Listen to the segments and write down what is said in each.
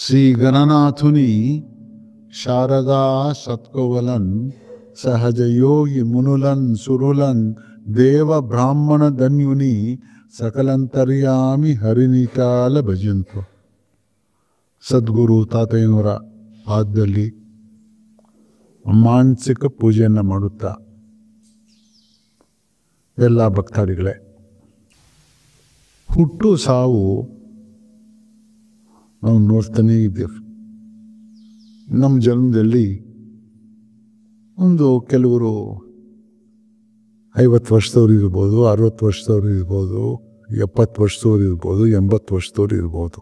ಶ್ರೀ ಗಣನಾಥುನಿ ಶಾರದಾ ಸತ್ಕೋವಲನ್ ಸಹಜ ಯೋಗಿ ಮುನುಲನ್ ಸುರುಲನ್ ದೇವ ಬ್ರಾಹ್ಮಣ ಧನ್ಯುನಿ ಸಕಲಂತರ್ಯಾಮಿ ಹರಿನಿಕಾಲ ಭಜಂತು. ಸದ್ಗುರು ತಾತಯ್ಯನವರ ಪಾದದಲ್ಲಿ ಮಾನಸಿಕ ಪೂಜೆಯನ್ನು ಮಾಡುತ್ತಾ ಎಲ್ಲ ಭಕ್ತಾದಿಗಳೇ, ಹುಟ್ಟು ಸಾವು ನಾವು ನೋಡ್ತಾನೇ ಇದ್ದೇವೆ. ನಮ್ಮ ಜನ್ಮದಲ್ಲಿ ಕೆಲವರು 50 ವರ್ಷದವ್ರು ಇರ್ಬೋದು, 60 ವರ್ಷದವ್ರು ಇರ್ಬೋದು, 70 ವರ್ಷದವ್ರು ಇರ್ಬೋದು, 80 ವರ್ಷದವ್ರು ಇರ್ಬೋದು.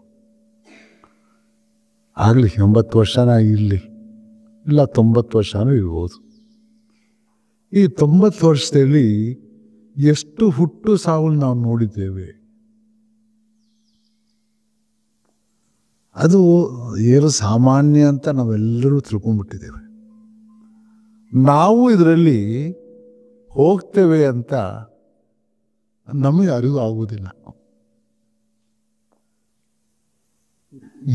ಆಗಲಿ 80 ವರ್ಷನ ಇರಲಿ, ಇಲ್ಲ 90 ವರ್ಷನೂ ಇರ್ಬೋದು. ಈ 90 ವರ್ಷದಲ್ಲಿ ಎಷ್ಟು ಹುಟ್ಟು ಸಾವು ನಾವು ನೋಡಿದ್ದೇವೆ. ಅದು ಏನು ಸಾಮಾನ್ಯ ಅಂತ ನಾವೆಲ್ಲರೂ ತಿಳ್ಕೊಂಡ್ಬಿಟ್ಟಿದ್ದೇವೆ. ನಾವು ಇದರಲ್ಲಿ ಹೋಗ್ತೇವೆ ಅಂತ ನಮಗೆ ಅರಿವು ಆಗುವುದಿಲ್ಲ.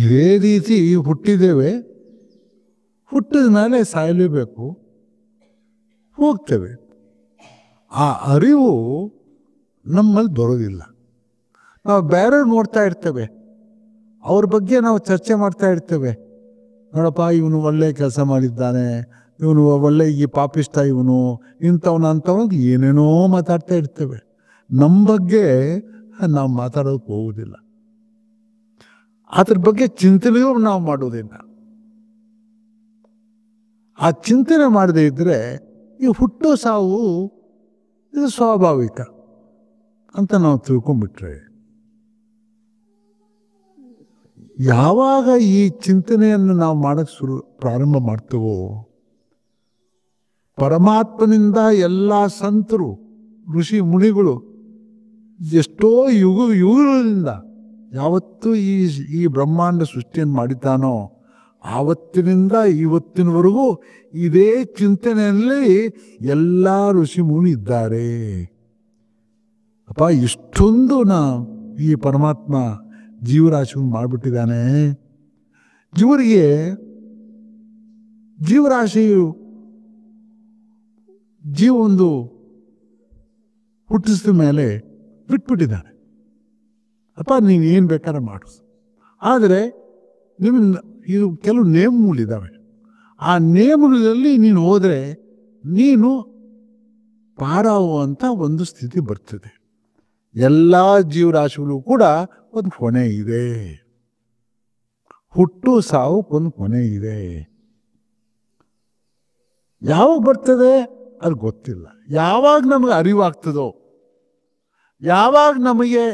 ಇದೇ ರೀತಿ ಹುಟ್ಟಿದ್ದೇವೆ, ಹುಟ್ಟಿದ ಮೇಲೆ ಸಾಯಲೇಬೇಕು, ಹೋಗ್ತೇವೆ. ಆ ಅರಿವು ನಮ್ಮಲ್ಲಿ ಬರೋದಿಲ್ಲ. ನಾವು ಬೇರೆ ನೋಡ್ತಾ ಇರ್ತೇವೆ, ಅವ್ರ ಬಗ್ಗೆ ನಾವು ಚರ್ಚೆ ಮಾಡ್ತಾ ಇರ್ತೇವೆ. ನೋಡಪ್ಪ, ಇವನು ಒಳ್ಳೆ ಕೆಲಸ ಮಾಡಿದ್ದಾನೆ, ಇವನು ಒಳ್ಳೆ ಈ ಪಾಪಿಷ್ಟ, ಇವನು ಇಂಥವನು ಅಂಥವನು ಏನೇನೋ ಮಾತಾಡ್ತಾ ಇರ್ತೇವೆ. ನಮ್ಮ ಬಗ್ಗೆ ನಾವು ಮಾತಾಡೋಕೆ ಹೋಗುವುದಿಲ್ಲ. ಅದ್ರ ಬಗ್ಗೆ ಚಿಂತನೆಯೂ ನಾವು ಮಾಡೋದಿಲ್ಲ. ಆ ಚಿಂತನೆ ಮಾಡದೇ ಇದ್ದರೆ ಈ ಹುಟ್ಟು ಸಾವು ಇದು ಸ್ವಾಭಾವಿಕ ಅಂತ ನಾವು ತಿಳ್ಕೊಂಡ್ಬಿಟ್ರೆ, ಯಾವಾಗ ಈ ಚಿಂತನೆಯನ್ನು ನಾವು ಮಾಡೋಕ್ಕೆ ಪ್ರಾರಂಭ ಮಾಡ್ತೇವೋ, ಪರಮಾತ್ಮನಿಂದ ಎಲ್ಲ ಸಂತರು, ಋಷಿ ಮುನಿಗಳು ಎಷ್ಟೋ ಯುಗಗಳಿಂದ ಯಾವತ್ತೂ ಈ ಬ್ರಹ್ಮಾಂಡ ಸೃಷ್ಟಿಯನ್ನು ಮಾಡಿದ್ದಾನೋ ಆವತ್ತಿನಿಂದ ಇವತ್ತಿನವರೆಗೂ ಇದೇ ಚಿಂತನೆಯಲ್ಲಿ ಎಲ್ಲ ಋಷಿ ಮುನಿ ಇದ್ದಾರೆ. ಅಪ್ಪ, ಇಷ್ಟೊಂದು ಈ ಪರಮಾತ್ಮ ಜೀವರಾಶಿ ಮಾಡಿಬಿಟ್ಟಿದ್ದಾನೆ. ಜೀವರಾಶಿಯು ಜೀವೊಂದು ಹುಟ್ಟಿಸಿದ ಮೇಲೆ ಬಿಟ್ಬಿಟ್ಟಿದ್ದಾನೆ. ಅಪ್ಪ, ನೀನು ಏನು ಬೇಕಾದ್ರೆ ಮಾಡು, ಆದರೆ ಇದು ಕೆಲವು ನೇಮಗಳಿದ್ದಾವೆ. ಆ ನೇಮಗಳಲ್ಲಿ ನೀನು ಹೋದರೆ ನೀನು ಪಾರಾಗುವಂಥ ಒಂದು ಸ್ಥಿತಿ ಬರ್ತದೆ. ಎಲ್ಲ ಜೀವರಾಶಿಗಳು ಕೂಡ ಒಂದು ಕೊನೆ ಇದೆ. ಹುಟ್ಟು ಸಾವು ಒಂದು ಕೊನೆ ಇದೆ. ಯಾವಾಗ ಬರ್ತದೆ ಅದು ಗೊತ್ತಿಲ್ಲ. ಯಾವಾಗ ನಮಗೆ ಅರಿವಾಗ್ತದೋ, ಯಾವಾಗ ನಮಗೆ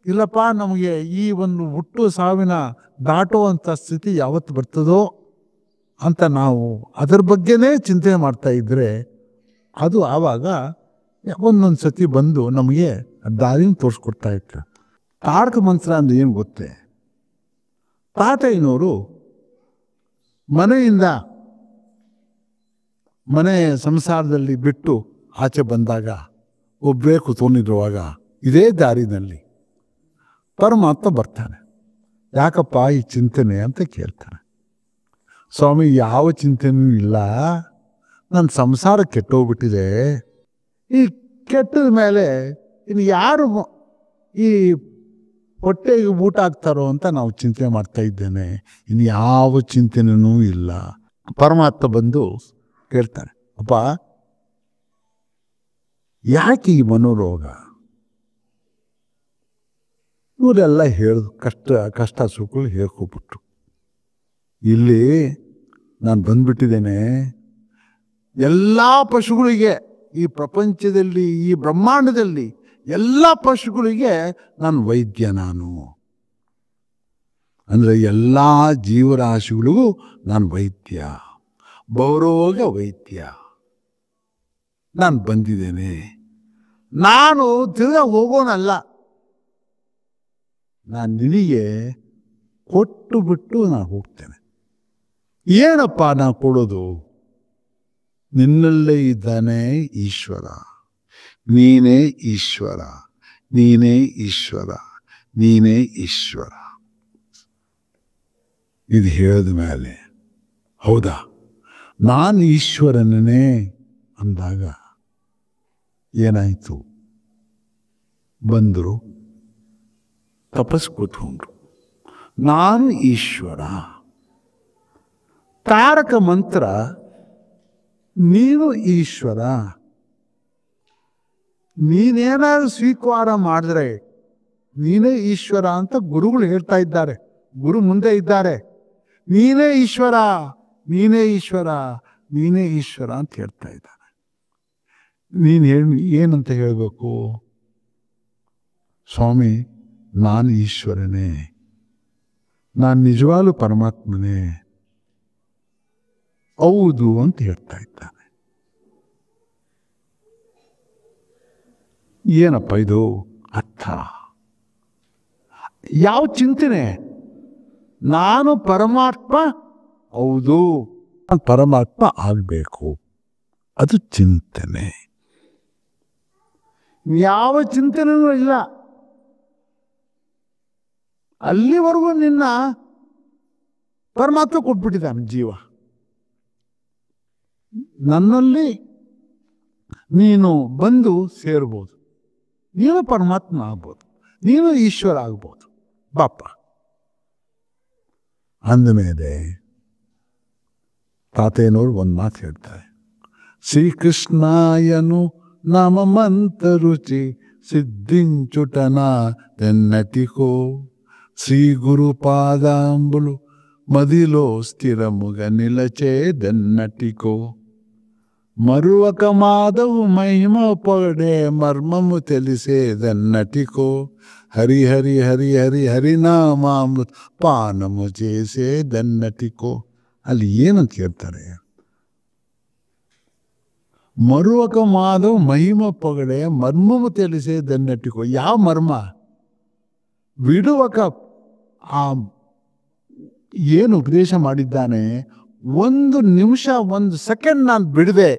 ಇಲ್ಲಪ್ಪ ನಮಗೆ ಈ ಒಂದು ಹುಟ್ಟು ಸಾವಿನ ದಾಟುವಂಥ ಸ್ಥಿತಿ ಯಾವತ್ತು ಬರ್ತದೋ ಅಂತ ನಾವು ಅದರ ಬಗ್ಗೆನೇ ಚಿಂತನೆ ಮಾಡ್ತಾ ಇದ್ದರೆ, ಅದು ಆವಾಗ ಒಂದೊಂದು ಸತಿ ಬಂದು ನಮಗೆ ದಾರಿನ ತೋರಿಸ್ಕೊಡ್ತಾ ಇತ್ತು. ತಾರಕ ಮಂತ್ರ ಅಂದ್ರೆ ಏನು ಗೊತ್ತೇ? ತಾತಯ್ಯನವರು ಮನೆ ಸಂಸಾರದಲ್ಲಿ ಬಿಟ್ಟು ಆಚೆ ಬಂದಾಗ ಒಬ್ಬರೇ ಕೂತ್ಕೊಂಡಿರುವಾಗ ಇದೇ ದಾರಿನಲ್ಲಿ ಪರಮಾತ್ಮ ಬರ್ತಾನೆ. ಯಾಕಪ್ಪ ಈ ಚಿಂತನೆ ಅಂತ ಕೇಳ್ತಾನೆ. ಸ್ವಾಮಿ, ಯಾವ ಚಿಂತನೆಯೂ ಇಲ್ಲ, ನನ್ನ ಸಂಸಾರ ಕೆಟ್ಟೋಗ್ಬಿಟ್ಟಿದೆ. ಈ ಕೆಟ್ಟದ ಮೇಲೆ ಇನ್ನು ಯಾರು ಈ ಹೊಟ್ಟೆಗೆ ಊಟ ಹಾಕ್ತಾರೋ ಅಂತ ನಾವು ಚಿಂತನೆ ಮಾಡ್ತಾ ಇದ್ದೇನೆ. ಇನ್ನು ಯಾವ ಚಿಂತನೆಯೂ ಇಲ್ಲ. ಪರಮಾತ್ಮ ಬಂದು ಕೇಳ್ತಾನೆ, ಅಪ್ಪ, ಯಾಕೆ ಈ ಮನೋರೋಗ? ಇವರೆಲ್ಲ ಕಷ್ಟ ಸುಖಗಳು ಹೇಳ್ಕೊಬಿಟ್ರು. ಇಲ್ಲಿ ನಾನು ಬಂದ್ಬಿಟ್ಟಿದ್ದೇನೆ. ಎಲ್ಲ ಪಶುಗಳಿಗೆ, ಈ ಪ್ರಪಂಚದಲ್ಲಿ, ಈ ಬ್ರಹ್ಮಾಂಡದಲ್ಲಿ ಎಲ್ಲ ಪಶುಗಳಿಗೆ ನಾನು ವೈದ್ಯ. ನಾನು ಅಂದರೆ ಎಲ್ಲ ಜೀವರಾಶಿಗಳಿಗೂ ನಾನು ವೈದ್ಯ, ಬಹುರೋಗ ವೈದ್ಯ. ನಾನು ಬಂದಿದ್ದೇನೆ. ನಾನು ತಿರ್ಗಾ ಹೋಗೋನಲ್ಲ, ನಾನು ನಿನಗೆ ಕೊಟ್ಟು ಬಿಟ್ಟು ನಾನು ಹೋಗ್ತೇನೆ. ಏನಪ್ಪ ನಾನು ಕೊಡೋದು? ನಿನ್ನಲ್ಲೇ ಇದ್ದಾನೆ ಈಶ್ವರ. ನೀನೇ ಈಶ್ವರ, ನೀನೇ ಈಶ್ವರ, ನೀನೇ ಈಶ್ವರ. ಇದು ಹೇಳಿದ ಮೇಲೆ ಹೌದಾ ನಾನು ಈಶ್ವರನೇ ಅಂದಾಗ ಏನಾಯಿತು? ಬಂದರು, ತಪಸ್ ಕೂತ್ಕೊಂಡ್ರು. ನಾನು ಈಶ್ವರ. ತಾರಕ ಮಂತ್ರ ನೀನು ಈಶ್ವರ. ನೀನೇನಾದ್ರು ಸ್ವೀಕಾರ ಮಾಡಿದ್ರೆ ನೀನೇ ಈಶ್ವರ ಅಂತ ಗುರುಗಳು ಹೇಳ್ತಾ ಇದ್ದಾರೆ. ಗುರು ಮುಂದೆ ಇದ್ದಾರೆ. ನೀನೇ ಈಶ್ವರ, ನೀನೇ ಈಶ್ವರ, ನೀನೇ ಈಶ್ವರ ಅಂತ ಹೇಳ್ತಾ ಇದ್ದಾರೆ. ಏನಂತ ಹೇಳಬೇಕು? ಸ್ವಾಮಿ ನಾನು ಈಶ್ವರನೇ, ನಾನು ನಿಜವಾಗ್ಲೂ ಪರಮಾತ್ಮನೇ, ಹೌದು ಅಂತ ಹೇಳ್ತಾ ಇದ್ದಾನೆ. ಏನಪ್ಪ ಇದು ಅರ್ಥ? ಯಾವ ಚಿಂತನೆ? ನಾನು ಪರಮಾತ್ಮ, ಹೌದು ನಾನು ಪರಮಾತ್ಮ ಆಗಬೇಕು, ಅದು ಚಿಂತನೆ. ಯಾವ ಚಿಂತನೆನೂ ಇಲ್ಲ. ಅಲ್ಲಿವರೆಗೂ ನಿನ್ನ ಪರಮಾತ್ಮ ಕೊಟ್ಬಿಟ್ಟಿದ್ದಾನೆ ಜೀವ. ನನ್ನಲ್ಲಿ ನೀನು ಬಂದು ಸೇರ್ಬೋದು, ನೀನು ಪರಮಾತ್ಮ ಆಗ್ಬೋದು, ನೀನು ಈಶ್ವರ ಆಗ್ಬೋದು. ಬಾಪ ಅಂದಮೇಲೆ ತಾತಯ್ಯನವರು ಒಂದು ಮಾತು ಹೇಳ್ತಾರೆ. ಶ್ರೀಕೃಷ್ಣಾಯನು ನಾಮ ಮಂತ್ರ ರುಚಿ ಸಿದ್ಧಿಂಚುಟನ ತೆನ್ನಟಿಕೋ శ్రీ గురుపాదాంబులు మదిలో స్థిరముగ నిలచేదన్నటికో మరువక మాధవు మహిమ పొగడే మర్మము తెలిసేదన్నటికో హరి హరి హరి హరి హరినామామృత ಪಾನము చేసేదన్నటికೋ. ಅಲ್ಲಿ ಏನಂತ ಹೇಳ್ತಾರೆ? ಮರುವಕ ಮಾಧವ್ ಮಹಿಮ ಪೊಗಡೆ ಮರ್ಮವು ತಿಳಿಸೇದನ್ನಟಿಕೋ. ಯಾವ ಮರ್ಮ? ಬಿಡುವಕ ಆ ಏನು ಉಪದೇಶ ಮಾಡಿದ್ದಾನೆ, ಒಂದು ನಿಮಿಷ ಒಂದು ಸೆಕೆಂಡ್ ನಾನು ಬಿಡದೆ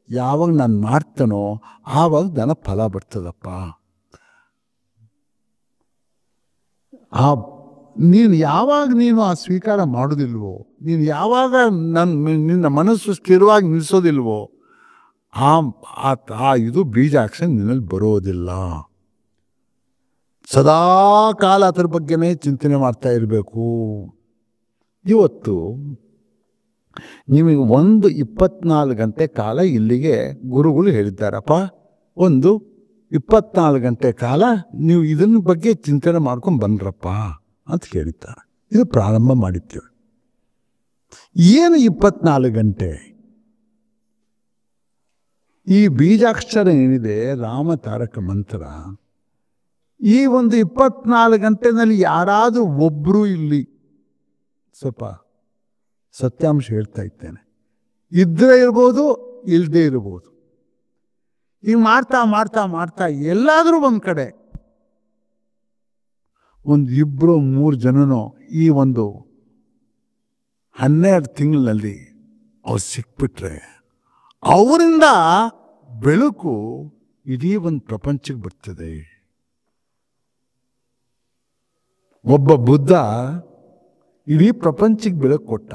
ಯಾವಾಗ ನಾನು ಮಾಡ್ತಾನೋ ಆವಾಗ ನನ್ನ ಫಲ ಬರ್ತದಪ್ಪ. ನೀನು ಯಾವಾಗ ನೀನು ಆ ಸ್ವೀಕಾರ ಮಾಡೋದಿಲ್ವೋ, ನೀನು ಯಾವಾಗ ನಿನ್ನ ಮನಸ್ಸು ಸ್ಥಿರವಾಗಿ ನಿಲ್ಲಿಸೋದಿಲ್ವೋ ಇದು ಬೀಜಾಕ್ಷನ್ ನಿನ್ನಲ್ಲಿ ಬರೋದಿಲ್ಲ. ಸದಾ ಕಾಲ ಅದರ ಬಗ್ಗೆನೇ ಚಿಂತನೆ ಮಾಡ್ತಾ ಇರಬೇಕು. ಇವತ್ತು ನಿಮಗೆ 24 ಗಂಟೆ ಕಾಲ ಇಲ್ಲಿಗೆ ಗುರುಗಳು ಹೇಳಿದ್ದಾರಪ್ಪ, 24 ಗಂಟೆ ಕಾಲ ನೀವು ಇದನ್ನ ಬಗ್ಗೆ ಚಿಂತನೆ ಮಾಡ್ಕೊಂಡು ಬಂದ್ರಪ್ಪ ಅಂತ ಹೇಳಿದ್ದಾರೆ. ಇದು ಪ್ರಾರಂಭ ಮಾಡಿದ್ದೇವೆ. ಏನು 24 ಗಂಟೆ? ಈ ಬೀಜಾಕ್ಷರ ಏನಿದೆ ರಾಮ ತಾರಕ ಮಂತ್ರ, ಈ 24 ಗಂಟೆನಲ್ಲಿ ಯಾರಾದರೂ ಒಬ್ಬರು ಇಲ್ಲಿ ಸ್ವಲ್ಪ ಸತ್ಯಾಂಶ ಹೇಳ್ತಾ ಇದ್ದೇನೆ, ಇದ್ರೆ ಇರ್ಬೋದು ಇಲ್ಲದೆ ಇರ್ಬೋದು. ಈಗ ಮಾಡ್ತಾ ಮಾಡ್ತಾ ಮಾಡ್ತಾ ಎಲ್ಲಾದರೂ ಒಂದು ಕಡೆ 2-3 ಜನನೋ ಈ 12 ತಿಂಗಳಲ್ಲಿ ಅವ್ರು ಸಿಕ್ಬಿಟ್ರೆ ಅವರಿಂದ ಬೆಳಕು ಇಡೀ ಪ್ರಪಂಚಕ್ಕೆ ಬರ್ತದೆ. ಒಬ್ಬ ಬುದ್ಧ ಇಡೀ ಪ್ರಪಂಚಕ್ಕೆ ಬೆಳಕು ಕೊಟ್ಟ.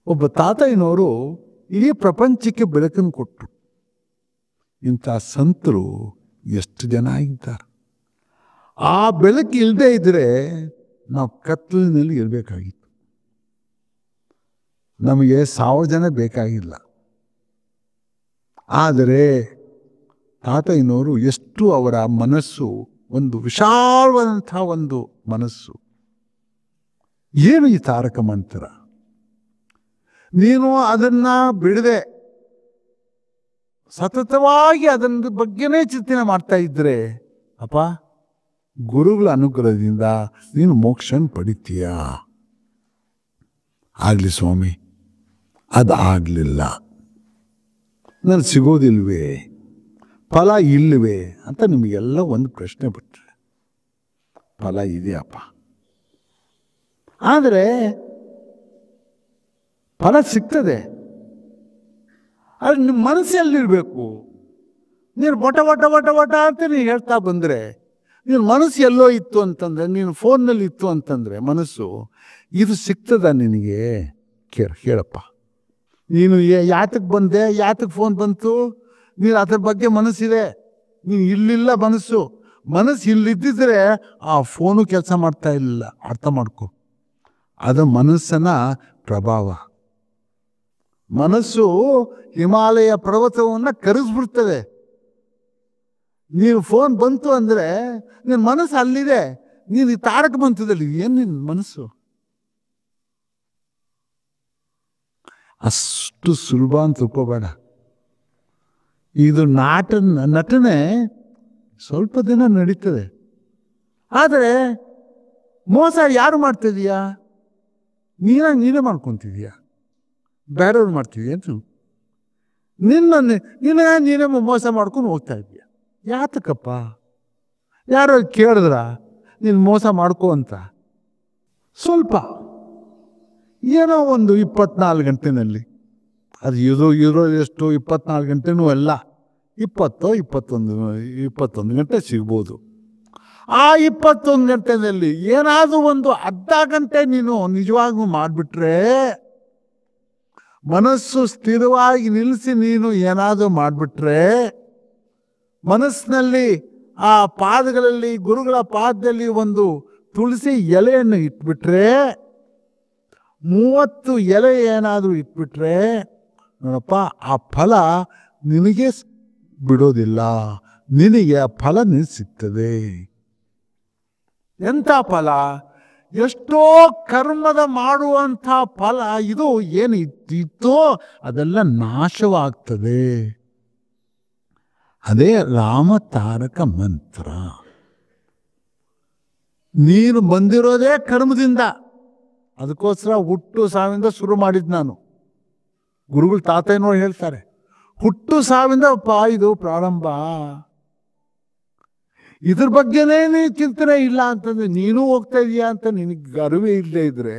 ಒಬ್ಬ ತಾತಯ್ಯನವರು ಇಡೀ ಪ್ರಪಂಚಕ್ಕೆ ಬೆಳಕನ್ನು ಕೊಟ್ಟರು. ಇಂಥ ಸಂತರು ಎಷ್ಟು ಜನ ಆಗಿದ್ದಾರೆ. ಆ ಬೆಳಕು ಇಲ್ಲದೆ ಇದ್ರೆ ನಾವು ಕತ್ತಲಿನಲ್ಲಿ ಇರಬೇಕಾಗಿತ್ತು. ನಮಗೆ 1000 ಜನ ಬೇಕಾಗಿಲ್ಲ. ಆದರೆ ತಾತಯ್ಯನವರು ಎಷ್ಟು ಅವರ ಮನಸ್ಸು ವಿಶಾಲವಾದಂಥ ಮನಸ್ಸು. ಏನು ಈ ತಾರಕ ಮಂತ್ರ? ನೀನು ಅದನ್ನ ಬಿಡದೆ ಸತತವಾಗಿ ಅದನ್ನ ಬಗ್ಗೆನೇ ಚಿಂತನೆ ಮಾಡ್ತಾ ಇದ್ರೆ ಅಪ್ಪ, ಗುರುಗಳ ಅನುಗ್ರಹದಿಂದ ನೀನು ಮೋಕ್ಷನ್ ಪಡಿತೀಯ. ಆಗ್ಲಿ ಸ್ವಾಮಿ, ಅದಾಗಲಿಲ್ಲ, ನಾನು ಸಿಗೋದಿಲ್ವೇ, ಫಲ ಇಲ್ಲವೇ ಅಂತ ನಿಮಗೆಲ್ಲ ಒಂದು ಪ್ರಶ್ನೆ ಬಿಟ್ಟರೆ, ಫಲ ಇದೆಯಪ್ಪ. ಆದರೆ ಫಲ ಸಿಗ್ತದೆ. ಆದರೆ ನಿಮ್ಮ ಮನಸ್ಸಲ್ಲಿರಬೇಕು. ನೀನು ಬಟ ಬಟ ಬಟ ಬಟ ಅಂತ ನೀವು ಹೇಳ್ತಾ ಬಂದರೆ ನೀನು ಮನಸ್ಸು ಎಲ್ಲೋ ಇತ್ತು ಅಂತಂದರೆ, ನೀನು ಫೋನ್ನಲ್ಲಿ ಇತ್ತು ಅಂತಂದರೆ ಮನಸ್ಸು, ಇದು ಸಿಗ್ತದ ನಿನಗೆ? ಕೇಳಪ್ಪ. ನೀನು ಯಾತಕ್ಕೆ ಬಂದೆ, ಯಾತಕ್ಕೆ ಫೋನ್ ಬಂತು, ನೀನು ಅದ್ರ ಬಗ್ಗೆ ಮನಸ್ಸಿದೆ, ನೀನು ಇಲ್ಲಿಲ್ಲ ಮನಸ್ಸು. ಮನಸ್ಸು ಇಲ್ಲಿದ್ದಿದ್ರೆ ಆ ಫೋನು ಕೆಲಸ ಮಾಡ್ತಾ ಇಲ್ಲ. ಅರ್ಥ ಮಾಡ್ಕೊ, ಅದು ಮನಸ್ಸನ ಪ್ರಭಾವ. ಮನಸ್ಸು ಹಿಮಾಲಯ ಪರ್ವತವನ್ನು ಕರಗಿಸ್ಬಿಡ್ತದೆ. ನೀನು ಫೋನ್ ಬಂತು ಅಂದರೆ ನಿನ್ನ ಮನಸ್ಸು ಅಲ್ಲಿದೆ, ನೀನು ತಾರಕ ಬಂತದಲ್ಲಿ ಏನು ನಿನ್ನ ಮನಸ್ಸು? ಅಷ್ಟು ಸುಲಭ ಅಂತ ತಿಳ್ಕೋಬೇಡ. ಇದು ನಟನೆ ಸ್ವಲ್ಪ ದಿನ ನಡೀತದೆ, ಆದರೆ ಮೋಸ ಯಾರು ಮಾಡ್ತಿದೀಯಾ? ನೀನೇ ಮಾಡ್ಕೊತಿದೀಯ, ಬೇರೆಯವ್ರು ಮಾಡ್ತಿದೀಯ ಅಂತ ನೀನೇ ಮೋಸ ಮಾಡ್ಕೊಂಡು ಹೋಗ್ತಾ ಇದೀಯ. ಯಾತಕ್ಕಪ್ಪ? ಯಾರೋ ಕೇಳಿದ್ರ ನೀನು ಮೋಸ ಮಾಡ್ಕೋ ಅಂತ? ಸ್ವಲ್ಪ ಏನೋ ಒಂದು 24 ಗಂಟೆನಲ್ಲಿ, ಅದು ಇರೋ ಎಷ್ಟು 24 ಗಂಟೆನೂ ಅಲ್ಲ, 21 ಗಂಟೆ ಸಿಗ್ಬೋದು. ಆ 21 ಗಂಟೆನಲ್ಲಿ ಏನಾದರೂ ಒಂದು ಅರ್ಧ ಗಂಟೆ ನೀನು ನಿಜವಾಗೂ ಮಾಡಿಬಿಟ್ರೆ, ಮನಸ್ಸು ಸ್ಥಿರವಾಗಿ ನಿಲ್ಲಿಸಿ ನೀನು ಏನಾದರೂ ಮಾಡಿಬಿಟ್ರೆ, ಮನಸ್ಸಿನಲ್ಲಿ ಆ ಪಾದಗಳಲ್ಲಿ, ಗುರುಗಳ ಪಾದದಲ್ಲಿ ಒಂದು ತುಳಸಿ ಎಲೆಯನ್ನು ಇಟ್ಬಿಟ್ರೆ, 30 ಎಲೆ ಏನಾದರೂ ಇಟ್ಬಿಟ್ರೆ ನೋಡಪ್ಪ, ಆ ಫಲ ನಿನಗೆ ಬಿಡೋದಿಲ್ಲ, ನಿನಗೆ ಆ ಫಲ ಸಿಗ್ತದೆ. ಎಂಥ ಫಲ? ಎಷ್ಟೋ ಕರ್ಮದ ಮಾಡುವಂಥ ಫಲ. ಇದು ಏನು ಇತ್ತೋ ಅದೆಲ್ಲ ನಾಶವಾಗ್ತದೆ. ಅದೇ ರಾಮತಾರಕ ಮಂತ್ರ. ನೀನು ಬಂದಿರೋದೇ ಕರ್ಮದಿಂದ. ಅದಕ್ಕೋಸ್ಕರ ಹುಟ್ಟು ಸಾವಿಂದ ಶುರು ಮಾಡಿದ್ದು ನಾನು. ಗುರುಗಳು ತಾತಯ್ಯನವ್ರು ಹೇಳ್ತಾರೆ, ಹುಟ್ಟು ಸಾವಿಂದ ಇದು ಪ್ರಾರಂಭ. ಇದ್ರ ಬಗ್ಗೆನೇ ನೀನು ಚಿಂತನೆ ಇಲ್ಲ ಅಂತಂದ್ರೆ, ನೀನು ಹೋಗ್ತಾ ಇದೀಯಾ ಅಂತ ನಿನಗೆ ಅರಿವೇ ಇಲ್ಲದೆ ಇದ್ರೆ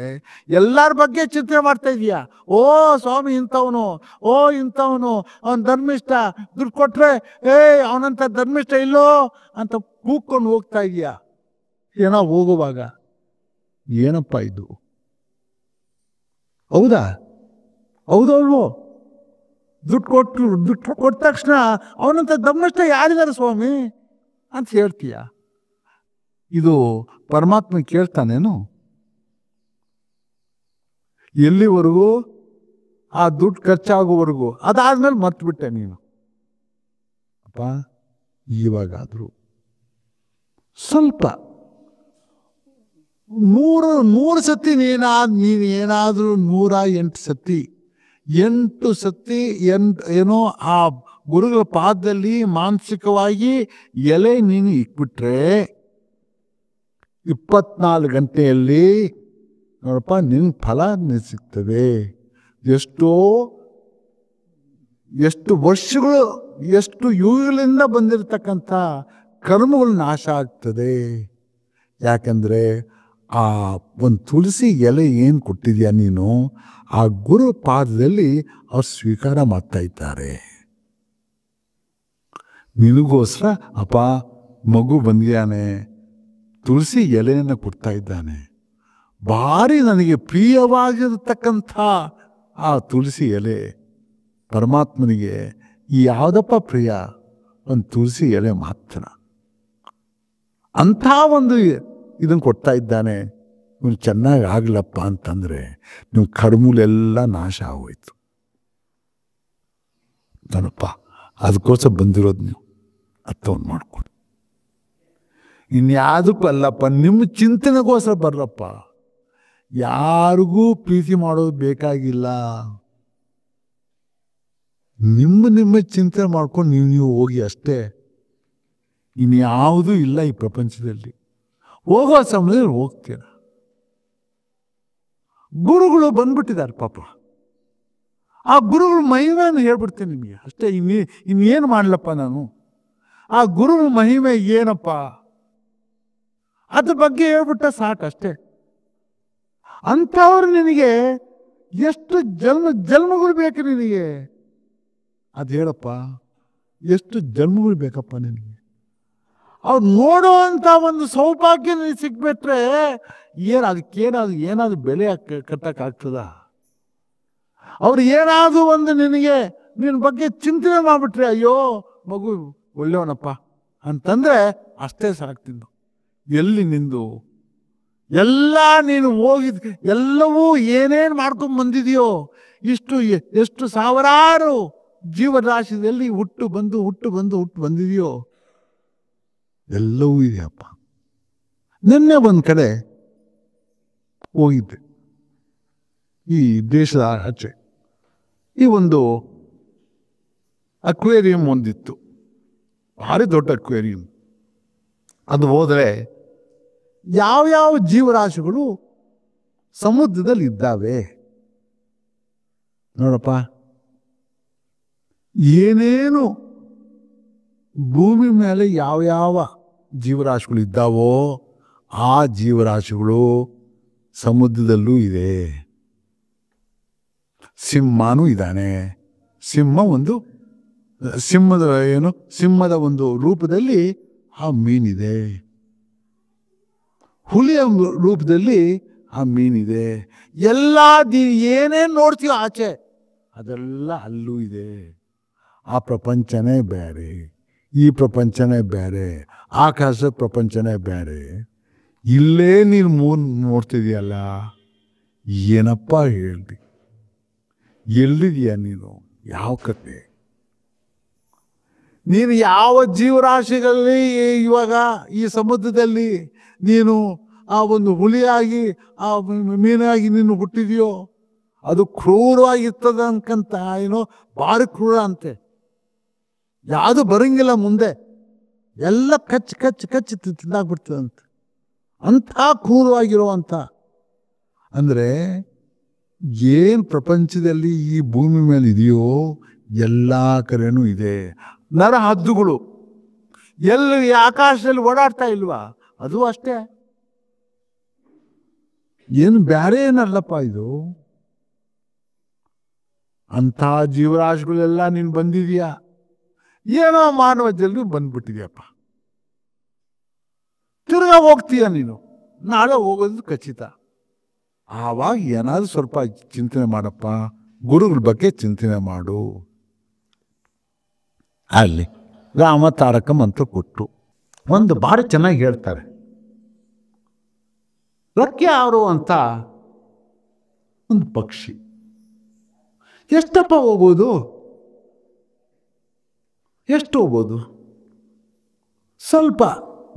ಎಲ್ಲರ ಬಗ್ಗೆ ಚಿಂತನೆ ಮಾಡ್ತಾ ಇದೀಯಾ. ಓ ಸ್ವಾಮಿ ಇಂಥವನು, ಓ ಇಂಥವನು, ಅವನು ಧರ್ಮಿಷ್ಠ, ದುಡ್ಡು ಕೊಟ್ರೆ ಅವನಂತ ಧರ್ಮಿಷ್ಠ ಇಲ್ಲೋ ಅಂತ ಕೂಗ್ಕೊಂಡು ಹೋಗ್ತಾ ಇದೀಯಾ. ಏನೋ ಹೋಗುವಾಗ ಏನಪ್ಪ ಇದು? ಹೌದಾ? ಹೌದಲ್ವೋ? ದುಡ್ಡು ಕೊಟ್ಟ ತಕ್ಷಣ ಅವನಂತ ಧರ್ಮಿಷ್ಠ ಯಾರಿದ್ದಾರೆ ಸ್ವಾಮಿ ಅಂತ ಹೇಳ್ತೀಯ. ಇದು ಪರಮಾತ್ಮ ಕೇಳ್ತಾನೇನು? ಎಲ್ಲಿವರೆಗೂ? ಆ ದುಡ್ಡು ಖರ್ಚಾಗುವವರೆಗೂ. ಅದಾದ್ಮೇಲೆ ಮರ್ತ್ಬಿಟ್ಟೆ ನೀನು. ಅಪ್ಪ, ಇವಾಗಾದರೂ ಸ್ವಲ್ಪ 100 ಸತಿ ನೀನೇನಾದರೂ 108 ಸತಿ 8 ಸತಿ ಏನೋ ಆ ಗುರುಗಳ ಪಾದದಲ್ಲಿ ಮಾನಸಿಕವಾಗಿ ಎಲೆ ನೀನು ಇಟ್ಬಿಟ್ರೆ 24 ಗಂಟೆಯಲ್ಲಿ ನೋಡಪ್ಪ ನಿನ್ನ ಫಲ ಸಿಗ್ತದೆ. ಎಷ್ಟು ವರ್ಷಗಳು, ಎಷ್ಟು ಯುಗಗಳಿಂದ ಬಂದಿರತಕ್ಕಂಥ ಕರ್ಮಗಳು ನಾಶ ಆಗ್ತದೆ. ಯಾಕಂದರೆ ಆ ಒಂದು ತುಳಸಿ ಎಲೆ ಏನು ಕೊಟ್ಟಿದ್ಯಾ ನೀನು, ಆ ಗುರು ಪಾದದಲ್ಲಿ ಅವ್ರು ಸ್ವೀಕಾರ ಮಾಡ್ತಾ ಇದ್ದಾರೆ. ನಿನಗೋಸ್ಕರ ಅಪ್ಪ ಮಗು ಬಂದಿದ್ದಾನೆ, ತುಳಸಿ ಎಲೆಯನ್ನು ಕೊಡ್ತಾ ಇದ್ದಾನೆ. ಭಾರಿ ನನಗೆ ಪ್ರಿಯವಾಗಿರತಕ್ಕಂಥ ಆ ತುಳಸಿ ಎಲೆ ಪರಮಾತ್ಮನಿಗೆ ಯಾವುದಪ್ಪ ಪ್ರಿಯ? ಒಂದು ತುಳಸಿ ಎಲೆ ಮಾತ್ರ. ಅಂಥ ಒಂದು ಇದನ್ನು ಕೊಡ್ತಾ ಇದ್ದಾನೆ. ಇವನು ಚೆನ್ನಾಗಿ ಆಗ್ಲಪ್ಪ ಅಂತಂದರೆ ನೀವು ಕರ್ಮೂಲೆಲ್ಲ ನಾಶ ಆಗೋಯ್ತು. ನೋಡಪ್ಪ, ಅದಕ್ಕೋಸ್ಕರ ಬಂದಿರೋದು ನೀವು ಅರ್ಥವನ್ನು ಮಾಡ್ಕೊಂಡು. ಇನ್ಯಾವುದಕ್ಕೂ ಅಲ್ಲಪ್ಪ, ನಿಮ್ಮ ಚಿಂತನೆಗೋಸ್ಕರ ಬರ್ರಪ್ಪ. ಯಾರಿಗೂ ಪ್ರೀತಿ ಮಾಡೋದು ಬೇಕಾಗಿಲ್ಲ. ನಿಮ್ಮ ಚಿಂತನೆ ಮಾಡ್ಕೊಂಡು ನೀವು ಹೋಗಿ ಅಷ್ಟೇ. ಇನ್ಯಾವುದೂ ಇಲ್ಲ ಈ ಪ್ರಪಂಚದಲ್ಲಿ. ಹೋಗೋ ಸಮಯದಲ್ಲಿ ಹೋಗ್ತೀರ. ಗುರುಗಳು ಬಂದ್ಬಿಟ್ಟಿದ್ದಾರೆ ಪಾಪ. ಆ ಗುರುಗಳ ಮಹಿಮೆಯನ್ನು ಹೇಳ್ಬಿಡ್ತೀನಿ ನಿಮಗೆ ಅಷ್ಟೇ. ಇನ್ನೇನು ಮಾಡಲಪ್ಪ ನಾನು? ಆ ಗುರುಗಳ ಮಹಿಮೆ ಏನಪ್ಪ ಅದ್ರ ಬಗ್ಗೆ ಹೇಳ್ಬಿಟ್ಟ ಸಾಕಷ್ಟೇ. ಅಂಥವ್ರು ನಿನಗೆ ಎಷ್ಟು ಜನ್ಮಗಳು ಬೇಕು ನಿನಗೆ? ಅದು ಹೇಳಪ್ಪ, ಎಷ್ಟು ಜನ್ಮಗಳು ಬೇಕಪ್ಪ ನಿನಗೆ? ಅವ್ರು ನೋಡೋ ಅಂತ ಒಂದು ಸೌಭಾಗ್ಯ ನಿನಗೆ ಸಿಗ್ಬಿಟ್ರೆ ಏನಾದ್ರು ಬೆಲೆ ಕಟ್ಟಕ್ಕಾಗ್ತದ? ಅವ್ರು ಏನಾದ್ರು ಒಂದು ನಿನ್ನ ಬಗ್ಗೆ ಚಿಂತನೆ ಮಾಡ್ಬಿಟ್ರೆ, ಅಯ್ಯೋ ಮಗು ಒಳ್ಳೆಯವನಪ್ಪ ಅಂತಂದ್ರೆ ಅಷ್ಟೇ ಸಾಕ್ತಿದ್ದು. ಎಲ್ಲಿ ನಿಂದು ಎಲ್ಲ ನೀನು ಹೋಗಿದ್ ಎಲ್ಲವೂ ಏನೇನು ಮಾಡ್ಕೊಂಡು ಬಂದಿದೆಯೋ, ಎಷ್ಟು ಸಾವಿರಾರು ಜೀವರಾಶಿಯಲ್ಲಿ ಹುಟ್ಟು ಬಂದಿದೆಯೋ ಎಲ್ಲವೂ ಇದೆಯಪ್ಪ. ನಿನ್ನೆ ಒಂದು ಕಡೆ ಹೋಗಿದ್ದೆ, ಈ ದೇಶದ ಆಚೆ. ಈ ಒಂದು ಅಕ್ವೇರಿಯಂ ಒಂದಿತ್ತು, ಭಾರಿ ದೊಡ್ಡ ಅಕ್ವೇರಿಯಂ. ಅದು ಹೋದರೆ ಯಾವ್ಯಾವ ಜೀವರಾಶಿಗಳು ಸಮುದ್ರದಲ್ಲಿ ಇದ್ದಾವೆ ನೋಡಪ್ಪ. ಏನೇನು ಭೂಮಿ ಮೇಲೆ ಯಾವ್ಯಾವ ಜೀವರಾಶಿಗಳು ಇದ್ದಾವೋ ಆ ಜೀವರಾಶಿಗಳು ಸಮುದ್ರದಲ್ಲೂ ಇದೆ. ಸಿಂಹನೂ ಇದ್ದಾನೆ. ಸಿಂಹದ ಒಂದು ರೂಪದಲ್ಲಿ ಆ ಮೀನಿದೆ. ಹುಲಿಯ ರೂಪದಲ್ಲಿ ಆ ಮೀನಿದೆ. ಎಲ್ಲ ಏನೇನು ನೋಡ್ತೀವೋ ಆಚೆ ಅದೆಲ್ಲ ಅಲ್ಲೂ ಇದೆ. ಆ ಪ್ರಪಂಚನೇ ಬೇರೆ, ಈ ಪ್ರಪಂಚನೇ ಬೇರೆ, ಆಕಾಶ ಪ್ರಪಂಚನೇ ಬೇರೆ. ಇಲ್ಲೇ ನೀನು ನೋಡ್ತಿದೀಯಲ್ಲ, ಏನಪ್ಪ ಹೇಳ್ತಿ? ಎಲ್ಲಿದೀಯ ನೀನು? ಯಾವ ಕತೆ? ನೀನು ಯಾವ ಜೀವರಾಶಿಗಳಲ್ಲಿ ಇವಾಗ ಈ ಸಮುದ್ರದಲ್ಲಿ ನೀನು ಆ ಒಂದು ಹುಲಿಯಾಗಿ ಆ ಮೀನಾಗಿ ನೀನು ಹುಟ್ಟಿದೆಯೋ ಅದು ಕ್ರೂರವಾಗಿರ್ತದ ಅನ್ಕಂತ ಭಾರಿ ಕ್ರೂರ ಅಂತೆ. ಯಾವುದು ಬರಂಗಿಲ್ಲ ಮುಂದೆ, ಎಲ್ಲ ಕಚ್ಚಿ ತಿಂದಾಕ್ಬಿಡ್ತದಂತೆ. ಅಂಥ ಕ್ರೂರವಾಗಿರೋ ಅಂತ ಅಂದರೆ ಏನು ಪ್ರಪಂಚದಲ್ಲಿ ಈ ಭೂಮಿ ಮೇಲೆ ಇದೆಯೋ ಎಲ್ಲ ಕಡೆನೂ ಇದೆ. ನರ ಹದ್ದುಗಳು ಎಲ್ಲಿ ಆಕಾಶದಲ್ಲಿ ಓಡಾಡ್ತಾ ಇಲ್ವಾ, ಅದು ಅಷ್ಟೇ. ಏನು ಬೇರೆ ಏನಲ್ಲಪ್ಪ ಇದು. ಅಂಥ ಜೀವರಾಶಿಗಳೆಲ್ಲ ನೀನು ಬಂದಿದೀಯಾ, ಏನೋ ಮಾನವ ಜನ್ರು ಬಂದ್ಬಿಟ್ಟಿದ್ಯಪ್ಪ. ತಿರ್ಗಾ ಹೋಗ್ತೀಯ ನೀನು, ನಾಳೆ ಹೋಗೋದು ಖಚಿತ. ಆವಾಗ ಏನಾದರೂ ಸ್ವಲ್ಪ ಚಿಂತನೆ ಮಾಡಪ್ಪ, ಗುರುಗಳ ಬಗ್ಗೆ ಚಿಂತನೆ ಮಾಡು. ಅಲ್ಲಿ ರಾಮ ತಾರಕ ಮಂತ್ರ ಕೊಟ್ಟು ಒಂದು ಭಾರಿ ಚೆನ್ನಾಗಿ ಹೇಳ್ತಾರೆ. ರೆಕ್ಕೆ ಹಾರುವಂತ ಒಂದು ಪಕ್ಷಿ ಎಷ್ಟಪ್ಪ ಹೋಗ್ಬೋದು? ಎಷ್ಟು ಹೋಗ್ಬೋದು? ಸ್ವಲ್ಪ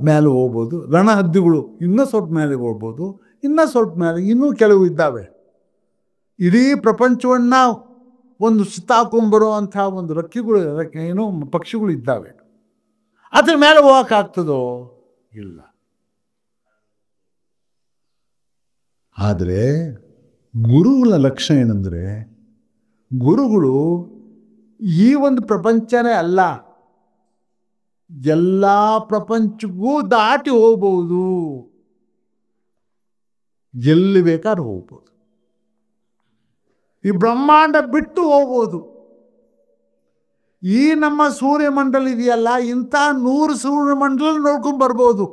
ಮೇಲೆ ಹೋಗ್ಬೋದು. ರಣಹದ್ದುಗಳು ಇನ್ನೂ ಸ್ವಲ್ಪ ಮೇಲೆ ಹೋಗ್ಬೋದು, ಇನ್ನೂ ಸ್ವಲ್ಪ ಮೇಲೆ ಇನ್ನೂ ಕೆಲವು ಇದ್ದಾವೆ. ಇಡೀ ಪ್ರಪಂಚವನ್ನ ಒಂದು ಸುತ್ತಾಕೊಂಬರೋ ಅಂಥ ಒಂದು ರೆಕ್ಕೆಗಳು ಪಕ್ಷಿಗಳು ಇದ್ದಾವೆ. ಅದ್ರ ಮೇಲೆ ಹೋಗಕ್ಕಾಗ್ತದೋ? ಇಲ್ಲ. ಆದರೆ ಗುರುಗಳ ಲಕ್ಷಣ ಏನಂದರೆ, ಗುರುಗಳು ಈ ಒಂದು ಪ್ರಪಂಚನೇ ಅಲ್ಲ, ಎಲ್ಲ ಪ್ರಪಂಚಕ್ಕೂ ದಾಟಿ ಹೋಗ್ಬೋದು. ಎಲ್ಲಿ ಬೇಕಾದ್ರೂ ಹೋಗ್ಬೋದು. ಈ ಬ್ರಹ್ಮಾಂಡ ಬಿಟ್ಟು ಹೋಗ್ಬೋದು. ಈ ನಮ್ಮ ಸೂರ್ಯಮಂಡಲ ಇದೆಯಲ್ಲ, ಇಂಥ 100 ಸೂರ್ಯಮಂಡಲ ನೋಡ್ಕೊಂಡು ಬರ್ಬೋದು.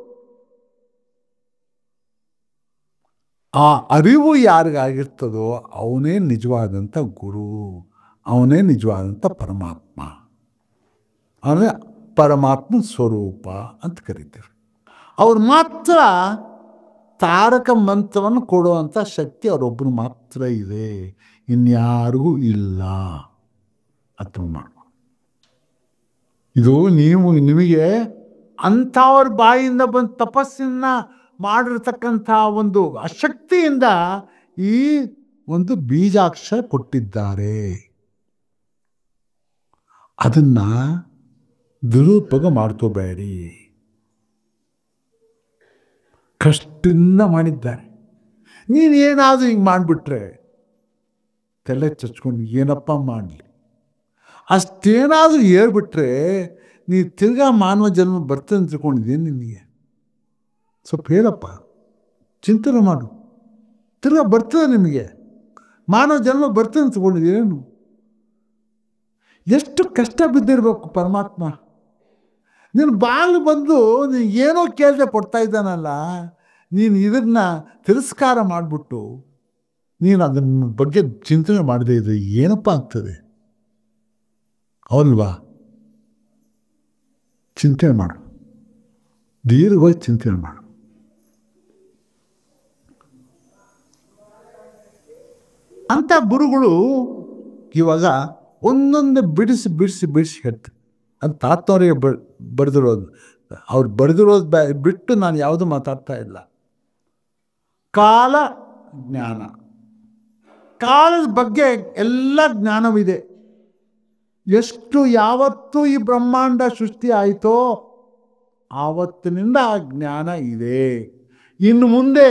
ಆ ಅರಿವು ಯಾರಿಗಾಗಿರ್ತದೋ ಅವನೇ ನಿಜವಾದಂಥ ಗುರು, ಅವನೇ ನಿಜವಾದಂಥ ಪರಮಾತ್ಮ, ಅವನೇ ಪರಮಾತ್ಮ ಸ್ವರೂಪ ಅಂತ ಕರೀತಾರೆ. ಅವ್ರು ಮಾತ್ರ ತಾರಕ ಮಂತ್ರವನ್ನು ಕೊಡುವಂಥ ಶಕ್ತಿ ಅವರೊಬ್ಬರು ಮಾತ್ರ ಇದೆ, ಇನ್ಯಾರಿಗೂ ಇಲ್ಲ. ಅರ್ಥ ಮಾಡು. ಇದು ನಿಮಗೆ ಅಂಥವ್ರ ಬಾಯಿಂದ ಬಂದು ತಪಸ್ಸನ್ನ ಮಾಡಿರ್ತಕ್ಕಂಥ ಒಂದು ಅಶಕ್ತಿಯಿಂದ ಈ ಒಂದು ಬೀಜಾಕ್ಷರ ಕೊಟ್ಟಿದ್ದಾರೆ. ಅದನ್ನ ದುರುಪಯೋಗ ಮಾಡ್ಕೋಬೇಡಿ. ಕಷ್ಟದಿಂದ ಮಾಡಿದ್ದಾರೆ. ನೀನೇನಾದರೂ ಹಿಂಗೆ ಮಾಡಿಬಿಟ್ರೆ ತಲೆ ಚಚ್ಕೊಂಡು ಏನಪ್ಪ ಮಾಡಲಿ, ಅಷ್ಟೇನಾದರೂ ಏರ್ಬಿಟ್ರೆ ನೀ ತಿರ್ಗಾ ಮಾನವ ಜನ್ಮ ಬರ್ತದೆ ಅಂತ ತಿಳ್ಕೊಂಡಿದ್ದೀನಿ. ನಿನಗೆ ಸ್ವಲ್ಪ ಹೇಳಪ್ಪ, ಚಿಂತನೆ ಮಾಡು. ತಿರ್ಗಾ ಬರ್ತದೆ ನಿಮಗೆ, ಮಾನವ ಜನ್ಮ ಬರ್ತದೆ ಅಂತ ತಿಳ್ಕೊಂಡಿದ್ದೀರೇನು? ಎಷ್ಟು ಕಷ್ಟ ಬಿದ್ದಿರಬೇಕು ಪರಮಾತ್ಮ. ನೀನು ಬಾಗಿಲು ಬಂದು ನೀನು ಏನೋ ಕೇಳದೆ ಕೊಡ್ತಾ ಇದ್ದಾನಲ್ಲ, ನೀನು ಇದನ್ನ ತಿರಸ್ಕಾರ ಮಾಡಿಬಿಟ್ಟು ನೀನು ಅದನ್ನ ಬಗ್ಗೆ ಚಿಂತನೆ ಮಾಡದೇ ಇದ್ರೆ ಏನಪ್ಪ ಆಗ್ತದೆ? ಅವಲ್ವಾ? ಚಿಂತನೆ ಮಾಡು, ದೀರ್ಘವಾಗಿ ಚಿಂತನೆ ಮಾಡು. ಅಂಥ ಗುರುಗಳು ಇವಾಗ ಒಂದೊಂದು ಬಿಡಿಸಿ ಬಿಡಿಸಿ ಬಿಡಿಸಿ ಹೇಳ್ತಾರೆ. ಅಂತ ತಾತನವರಿಗೆ ಬರೆದಿರೋದು, ಅವ್ರು ಬರೆದಿರೋದು ಬಿಟ್ಟು ನಾನು ಯಾವುದು ಮಾತಾಡ್ತಾ ಇಲ್ಲ. ಕಾಲ ಜ್ಞಾನ, ಕಾಲದ ಬಗ್ಗೆ ಎಲ್ಲ ಜ್ಞಾನವಿದೆ. ಎಷ್ಟು ಯಾವತ್ತು ಈ ಬ್ರಹ್ಮಾಂಡ ಸೃಷ್ಟಿ ಆಯಿತೋ ಆವತ್ತಿನಿಂದ ಆ ಜ್ಞಾನ ಇದೆ. ಇನ್ನು ಮುಂದೆ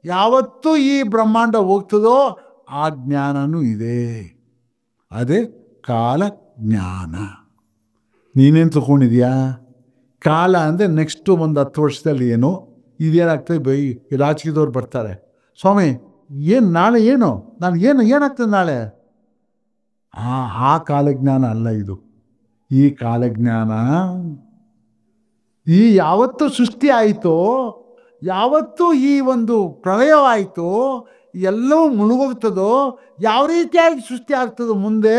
ಯಾವತ್ತೂ ಈ ಬ್ರಹ್ಮಾಂಡ ಹೋಗ್ತದೋ ಆ ಜ್ಞಾನನೂ ಇದೆ. ಅದೇ ಕಾಲ ಜ್ಞಾನ. ನೀನೇನು ತಗೊಂಡಿದ್ಯಾ? ಕಾಲ ಅಂದರೆ ನೆಕ್ಸ್ಟು ಒಂದು 10 ವರ್ಷದಲ್ಲಿ ಏನು ಇದೇನಾಗ್ತದೆ? ರಾಜಕೀಯದವ್ರು ಬರ್ತಾರೆ, ಸ್ವಾಮಿ ಏನು ನಾಳೆ ಏನು ಏನಾಗ್ತದೆ ನಾಳೆ? ಆ ಕಾಲಜ್ಞಾನ ಅಲ್ಲ ಇದು. ಈ ಕಾಲಜ್ಞಾನ ಈ ಯಾವತ್ತು ಸೃಷ್ಟಿ ಆಯಿತೋ, ಯಾವತ್ತು ಈ ಒಂದು ಪ್ರಳಯವಾಯಿತೋ, ಎಲ್ಲವೂ ಮುಳುಗೋಗ್ತದೋ, ಯಾವ ರೀತಿಯಾಗಿ ಸೃಷ್ಟಿ ಆಗ್ತದೋ ಮುಂದೆ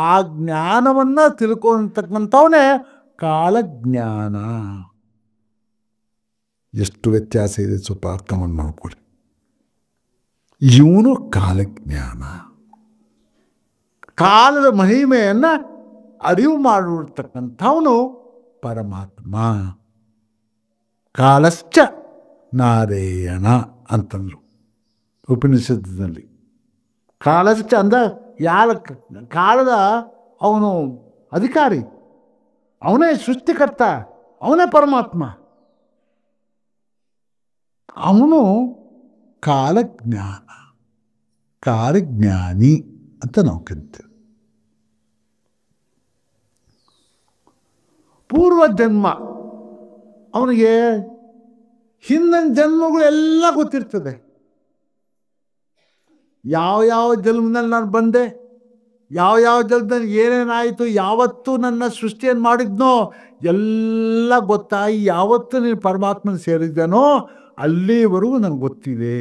ಆ ಜ್ಞಾನವನ್ನು ತಿಳ್ಕೊಂತಕ್ಕಂಥವನೇ ಕಾಲಜ್ಞಾನ. ಎಷ್ಟು ವ್ಯತ್ಯಾಸ ಇದೆ ಸ್ವಲ್ಪ ಅರ್ಥ ಮಾಡ್ಕೊಳ್ಳಿ. ಇವನು ಕಾಲಜ್ಞಾನ, ಕಾಲದ ಮಹಿಮೆಯನ್ನು ಅರಿವು ಮಾಡಿರ್ತಕ್ಕಂಥವನು ಪರಮಾತ್ಮ. ಕಾಲಶ್ಚ ನಾರಾಯಣ ಅಂತಂದರು ಉಪನಿಷತ್ತಿನಲ್ಲಿ. ಕಾಲಶ್ಚ ಅಂದ ಯಾರ ಕಾಲದ ಅವನು ಅಧಿಕಾರಿ, ಅವನೇ ಸೃಷ್ಟಿಕರ್ತ, ಅವನೇ ಪರಮಾತ್ಮ, ಅವನು ಕಾಲಜ್ಞಾನ, ಕಾಲಜ್ಞಾನಿ ಅಂತ ನಾವು ಕರಿತೇವೆ. ಪೂರ್ವ ಜನ್ಮ ಅವನಿಗೆ ಹಿಂದಿನ ಜನ್ಮಗಳು ಎಲ್ಲ ಗೊತ್ತಿರ್ತದೆ. ಯಾವ ಜನ್ಮದಲ್ಲಿ ನಾನು ಬಂದೆ, ಯಾವ ಜನ್ಮದಲ್ಲಿ ಏನೇನಾಯಿತು, ಯಾವತ್ತು ನನ್ನ ಸೃಷ್ಟಿಯನ್ನು ಮಾಡಿದ್ನೋ ಎಲ್ಲ ಗೊತ್ತಾಗಿ ಯಾವತ್ತು ನೀನು ಪರಮಾತ್ಮನ ಸೇರಿದ್ದಾನೋ ಅಲ್ಲಿವರೆಗೂ ನನಗೆ ಗೊತ್ತಿದೆ.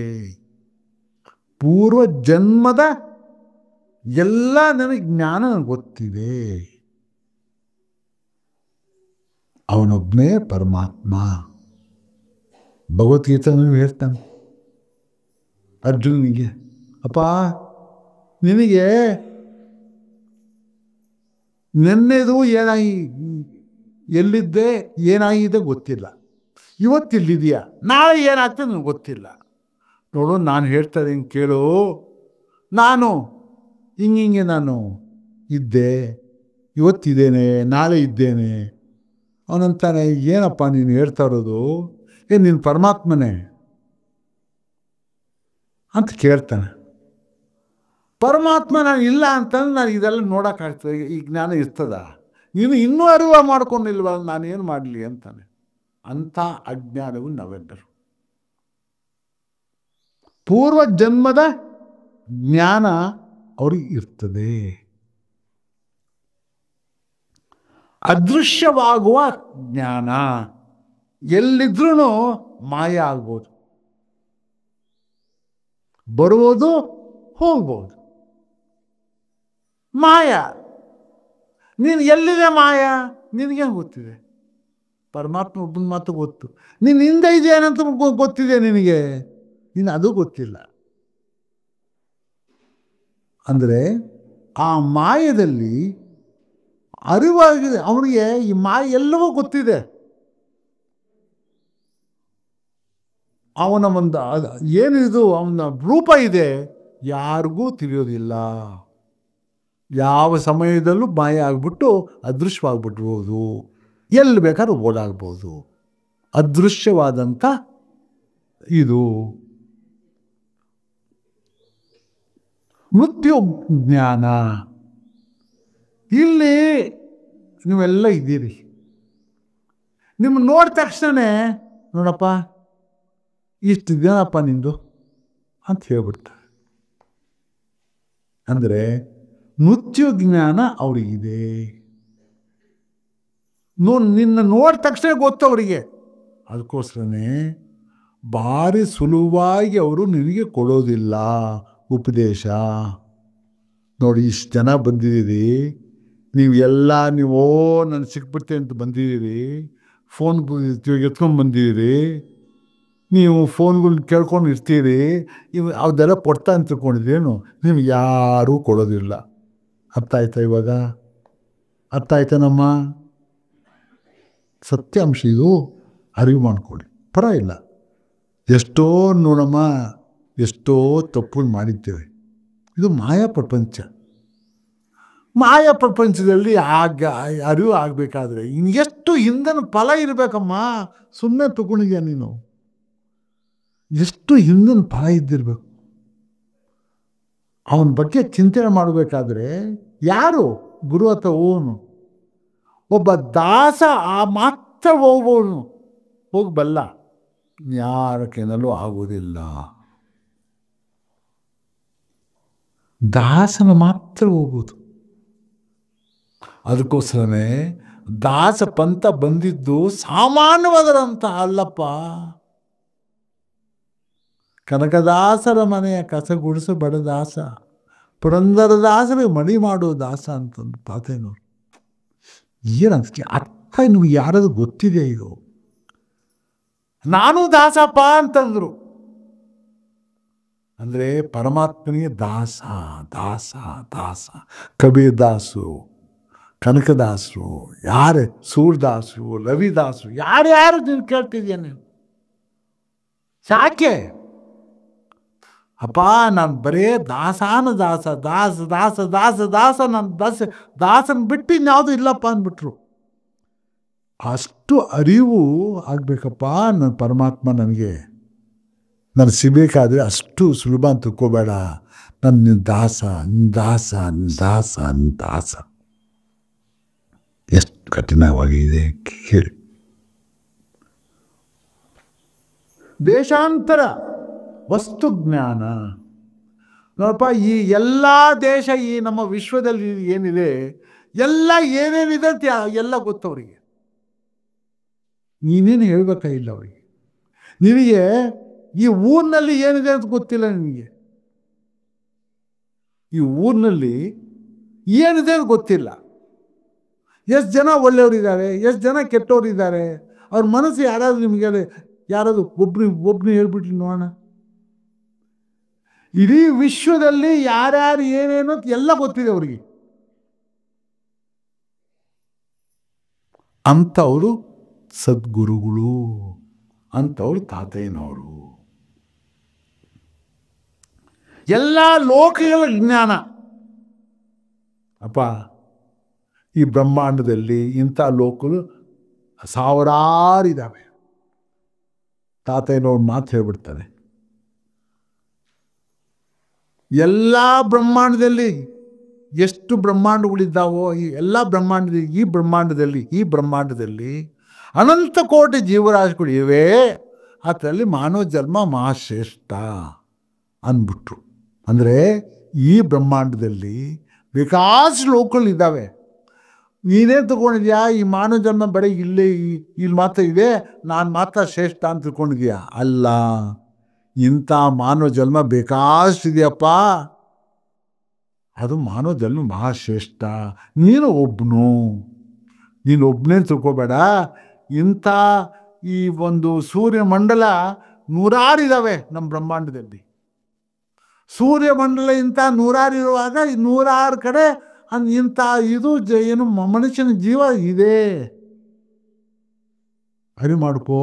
ಪೂರ್ವ ಜನ್ಮದ ಎಲ್ಲ ನನಗೆ ಜ್ಞಾನ ನನಗೆ ಗೊತ್ತಿದೆ. ಅವನೊಬ್ಬನೇ ಪರಮಾತ್ಮ. ಭಗವದ್ಗೀತೆಯನ್ನು ಹೇಳ್ತಾನೆ ಅರ್ಜುನಿಗೆ, ಅಪ್ಪ ನಿನಗೆ ನೆನ್ನೆದು ಎಲ್ಲಿದ್ದೆ ಏನಾಗಿದೆ ಗೊತ್ತಿಲ್ಲ, ಇವತ್ತಿಲ್ಲಿದೆಯಾ, ನಾಳೆ ಏನಾಗ್ತದೆ ನನಗೆ ಗೊತ್ತಿಲ್ಲ. ನೋಡು ನಾನು ಹೇಳ್ತಾ ಇದ್ದೀನಿ ಕೇಳು, ನಾನು ಹಿಂಗೆ ನಾನು ಇದ್ದೆ, ಇವತ್ತಿದ್ದೇನೆ, ನಾಳೆ ಇದ್ದೇನೆ. ಅವನಂತಾನೆ, ಏನಪ್ಪ ನೀನು ಹೇಳ್ತಾ ಇರೋದು, ನೀನು ಪರಮಾತ್ಮನೇ ಅಂತ ಕೇಳ್ತಾನೆ. ಪರಮಾತ್ಮ ನಾನು ಇಲ್ಲ ಅಂತಂದ್ರೆ ನಾನು ಇದೆಲ್ಲ ನೋಡೋಕ್ಕಾಗ್ತದೆ, ಈ ಜ್ಞಾನ ಇರ್ತದ? ನೀನು ಇನ್ನೂ ಅರಿವು ಮಾಡ್ಕೊಂಡಿಲ್ವ, ನಾನೇನು ಮಾಡಲಿ ಅಂತಾನೆ. ಅಂಥ ಅಜ್ಞಾನವು ನಾವೆಲ್ಲರೂ. ಪೂರ್ವ ಜನ್ಮದ ಜ್ಞಾನ ಅವ್ರಿಗೆ ಇರ್ತದೆ. ಅದೃಶ್ಯವಾಗುವ ಜ್ಞಾನ ಎಲ್ಲಿದ್ರೂ ಮಾಯ ಆಗ್ಬೋದು, ಬರ್ಬೋದು, ಹೋಗ್ಬೋದು. ಮಾಯ. ನೀನು ಎಲ್ಲಿದೆ ಮಾಯ ನಿನಗೇನು ಗೊತ್ತಿದೆ? ಪರಮಾತ್ಮ ಒಬ್ಬನ ಮಾತು ಗೊತ್ತು. ನೀನು ಹಿಂದೆ ಇದೆಯೇನಂತ ಗೊತ್ತಿದೆ ನಿನಗೆ, ನೀನು ಅದು ಗೊತ್ತಿಲ್ಲ. ಅಂದರೆ ಆ ಮಾಯದಲ್ಲಿ ಅರಿವಾಗಿದೆ ಅವನಿಗೆ. ಈ ಮಾಯ ಎಲ್ಲವೂ ಗೊತ್ತಿದೆ. ಅವನ ಒಂದು ಏನಿದು ಅವನ ರೂಪ ಇದೆ, ಯಾರಿಗೂ ತಿಳಿಯೋದಿಲ್ಲ. ಯಾವ ಸಮಯದಲ್ಲೂ ಮಾಯ ಆಗ್ಬಿಟ್ಟು ಅದೃಶ್ಯವಾಗ್ಬಿಟ್ಬೋದು, ಎಲ್ಲಿ ಬೇಕಾದ್ರೂ ಓಡಾಡ್ಬೋದು. ಅದೃಶ್ಯವಾದಂಥ ಇದು ಮೃತ್ಯು ಜ್ಞಾನ. ಇಲ್ಲಿ ನೀವೆಲ್ಲ ಇದ್ದೀರಿ, ನಿಮ್ಮ ನೋಡಿದ ತಕ್ಷಣವೇ ನೋಡಪ್ಪ ಇಷ್ಟು ದಿನಪ್ಪ ನಿಂದು ಅಂತ ಹೇಳ್ಬಿಡ್ತಾರೆ. ಅಂದರೆ ಮೃತ್ಯು ಜ್ಞಾನ ಅವರಿಗಿದೆ. ನಿನ್ನ ನೋಡಿದ ತಕ್ಷಣ ಗೊತ್ತು ಅವರಿಗೆ. ಅದಕ್ಕೋಸ್ಕರನೇ ಭಾರಿ ಸುಲಭವಾಗಿ ಅವರು ನಿನಗೆ ಕೊಡೋದಿಲ್ಲ ಉಪದೇಶ. ನೋಡಿ, ಇಷ್ಟು ಜನ ಬಂದಿದ್ದೀರಿ, ನೀವು ಎಲ್ಲ ನೀವು ನಾನು ಸಿಕ್ಬಿಡ್ತೆ ಅಂತ ಬಂದಿದ್ದೀರಿ, ಫೋನ್ ಎತ್ಕೊಂಡು ಬಂದಿದ್ದೀರಿ, ನೀವು ಫೋನ್ಗಳನ್ನ ಕೇಳ್ಕೊಂಡು ಇರ್ತೀರಿ, ಅದೆಲ್ಲ ಕೊಡ್ತಾ ಅಂತ ತಿಳ್ಕೊಂಡಿದ್ದೀರೇನು? ನಿಮ್ಗೆ ಯಾರೂ ಕೊಡೋದಿಲ್ಲ. ಅರ್ಥ ಆಯ್ತಾ? ಇವಾಗ ಅರ್ಥ ಆಯ್ತಾನಮ್ಮ? ಸತ್ಯಾಂಶ ಇದು, ಅರಿವು ಮಾಡ್ಕೊಳ್ಳಿ, ಪರವಾಗಿಲ್ಲ. ಎಷ್ಟೋ ನೋಡಮ್ಮ, ಎಷ್ಟೋ ತಪ್ಪುಗಳು ಮಾಡಿದ್ದೇವೆ. ಇದು ಮಾಯಾ ಪ್ರಪಂಚ. ಮಾಯಾ ಪ್ರಪಂಚದಲ್ಲಿ ಅರಿವು ಆಗಬೇಕಾದ್ರೆ ಎಷ್ಟು ಹಿಂದಿನ ಫಲ ಇರಬೇಕಮ್ಮ. ಸುಮ್ಮನೆ ತಗೊಂಡಿದ್ಯಾ ನೀನು? ಎಷ್ಟು ಹಿಂದಿನ ಫಲ ಇದ್ದಿರ್ಬೇಕು. ಅವನ ಬಗ್ಗೆ ಚಿಂತನೆ ಮಾಡಬೇಕಾದ್ರೆ ಯಾರು ಗುರು ಅಥವಾ ಓನು? ಒಬ್ಬ ದಾಸ ಮಾತ್ರ ಹೋಗ್ಬೋದು, ಹೋಗಬಲ್ಲ, ಯಾರ ಕೈನಲ್ಲೂ ಆಗೋದಿಲ್ಲ. ದಾಸನ ಮಾತ್ರ ಹೋಗ್ಬೋದು. ಅದಕ್ಕೋಸ್ಕರನೇ ದಾಸ ಪಂಥ ಬಂದಿದ್ದು ಸಾಮಾನ್ಯವಾದರಂತ ಅಲ್ಲಪ್ಪ. ಕನಕದಾಸರ ಮನೆಯ ಕಸ ಗುಡಿಸು ಬಡದಾಸ, ಪುರಂದರದಾಸರಿಗೆ ಮಡಿ ಮಾಡೋ ದಾಸ ಅಂತಂದು ತಾತೇನವರು. ಏನಂತ ಅರ್ಥ ನಿಮ್ಗೆ ಯಾರಾದ್ರೂ ಗೊತ್ತಿದೆ? ಇದು ನಾನು ದಾಸಪ್ಪ ಅಂತಂದ್ರು. ಅಂದರೆ ಪರಮಾತ್ಮನಿಗೆ ದಾಸ ದಾಸ ದಾಸ. ಕಬೀರ್ ದಾಸು, ಕನಕದಾಸರು, ಯಾರೇ ಸೂರ್ದಾಸು, ರವಿದಾಸು, ಯಾರ್ಯಾರು ನೀನು ಕೇಳ್ತಿದ್ಯಾ ನೀನು? ಸಾಕೆ ಅಪ್ಪ, ನಾನು ಬರೇ ದಾಸಾನ ದಾಸ, ದಾಸ ದಾಸ ದಾಸ ದಾಸ, ನಾನು ದಾಸನ ಬಿಟ್ಟು ಇನ್ಯಾವುದು ಇಲ್ಲಪ್ಪ ಅಂದ್ಬಿಟ್ರು. ಅಷ್ಟು ಅರಿವು ಆಗಬೇಕಪ್ಪ. ನನ್ನ ಪರಮಾತ್ಮ ನನಗೆ ಸಿಗಬೇಕಾದ್ರೆ ಅಷ್ಟು ಸುಲಭ ಅಂತ ತಿಳ್ಕೋಬೇಡ. ನನ್ನ ದಾಸ ದಾಸ ದಾಸ ದಾಸ. ಎಷ್ಟು ಕಠಿಣವಾಗಿದೆ ಕೇಳಿ. ದೇಶಾಂತರ ವಸ್ತು ಜ್ಞಾನ ನೋಡಪ್ಪ. ಈ ಎಲ್ಲ ದೇಶ, ಈ ನಮ್ಮ ವಿಶ್ವದಲ್ಲಿ ಏನಿದೆ ಎಲ್ಲ ಏನೇನಿದೆ ಅಂತ ಎಲ್ಲ ಗೊತ್ತವರಿಗೆ. ನೀನೇನು ಹೇಳ್ಬೇಕಾಗಿಲ್ಲ ಅವರಿಗೆ. ನಿನಗೆ ಈ ಊರಿನಲ್ಲಿ ಏನಿದೆ ಅಂತ ಗೊತ್ತಿಲ್ಲ. ನಿನಗೆ ಈ ಊರಿನಲ್ಲಿ ಏನಿದೆ ಅಂತ ಗೊತ್ತಿಲ್ಲ. ಎಷ್ಟು ಜನ ಒಳ್ಳೆಯವರಿದ್ದಾರೆ, ಎಷ್ಟು ಜನ ಕೆಟ್ಟವರಿದ್ದಾರೆ, ಅವ್ರ ಮನಸ್ಸು ಯಾರಾದ್ರು ನಿಮಗೆ ಯಾರಾದ್ರು ಒಬ್ರು ಹೇಳ್ಬಿಟ್ಲಿ ನೋಡೋಣ. ಇಡೀ ವಿಶ್ವದಲ್ಲಿ ಯಾರ್ಯಾರು ಏನೇನು ಎಲ್ಲ ಗೊತ್ತಿದೆ ಅವರಿಗೆ. ಅಂಥವರು ಸದ್ಗುರುಗಳು, ಅಂಥವ್ರು ತಾತಯ್ಯನವರು. ಎಲ್ಲ ಲೋಕಗಳ ಜ್ಞಾನ ಅಪ್ಪ. ಈ ಬ್ರಹ್ಮಾಂಡದಲ್ಲಿ ಇಂಥ ಲೋಕಗಳು ಸಾವಿರಾರಿದ್ದಾವೆ. ತಾತಯ್ಯನವ್ರು ಮಾತು ಹೇಳ್ಬಿಡ್ತಾರೆ, ಎಲ್ಲ ಬ್ರಹ್ಮಾಂಡದಲ್ಲಿ ಎಷ್ಟು ಬ್ರಹ್ಮಾಂಡಗಳಿದ್ದಾವೋ ಈ ಎಲ್ಲ ಬ್ರಹ್ಮಾಂಡದಲ್ಲಿ ಈ ಬ್ರಹ್ಮಾಂಡದಲ್ಲಿ ಅನಂತ ಕೋಟಿ ಜೀವರಾಶಿಗಳು ಇವೆ. ಅದರಲ್ಲಿ ಮಾನವ ಜನ್ಮ ಮಹಾಶ್ರೇಷ್ಠ ಅಂದ್ಬಿಟ್ರು. ಅಂದರೆ ಈ ಬ್ರಹ್ಮಾಂಡದಲ್ಲಿ ವಿಕಾಸ ಲೋಕಗಳಿದ್ದಾವೆ. ನೀನೇ ತಗೊಂಡಿದ್ಯಾ ಈ ಮಾನವ ಜನ್ಮ ಬರೀ ಇಲ್ಲಿ ಮಾತ್ರ ಇದೆ, ನಾನು ಮಾತ್ರ ಶ್ರೇಷ್ಠ ಅಂತ ತಿಳ್ಕೊಂಡಿದ್ಯಾ? ಅಲ್ಲ, ಇಂಥ ಮಾನವ ಜನ್ಮ ಬೇಕಾಷ್ಟಿದೆಯಪ್ಪ. ಅದು ಮಾನವ ಜನ್ಮ ಮಹಾಶ್ರೇಷ್ಠ. ನೀನು ಒಬ್ಬನೇ ತಿಳ್ಕೊಬೇಡ. ಇಂಥ ಈ ಒಂದು ಸೂರ್ಯಮಂಡಲ 100 ಇದ್ದಾವೆ ನಮ್ಮ ಬ್ರಹ್ಮಾಂಡದಲ್ಲಿ. ಸೂರ್ಯಮಂಡಲ ಇಂಥ 100 ಇರುವಾಗ 100 ಕಡೆ ಇಂಥ ಇದು ಏನು ಮನುಷ್ಯನ ಜೀವ ಇದೆ. ಅರಿವು ಮಾಡ್ಕೋ.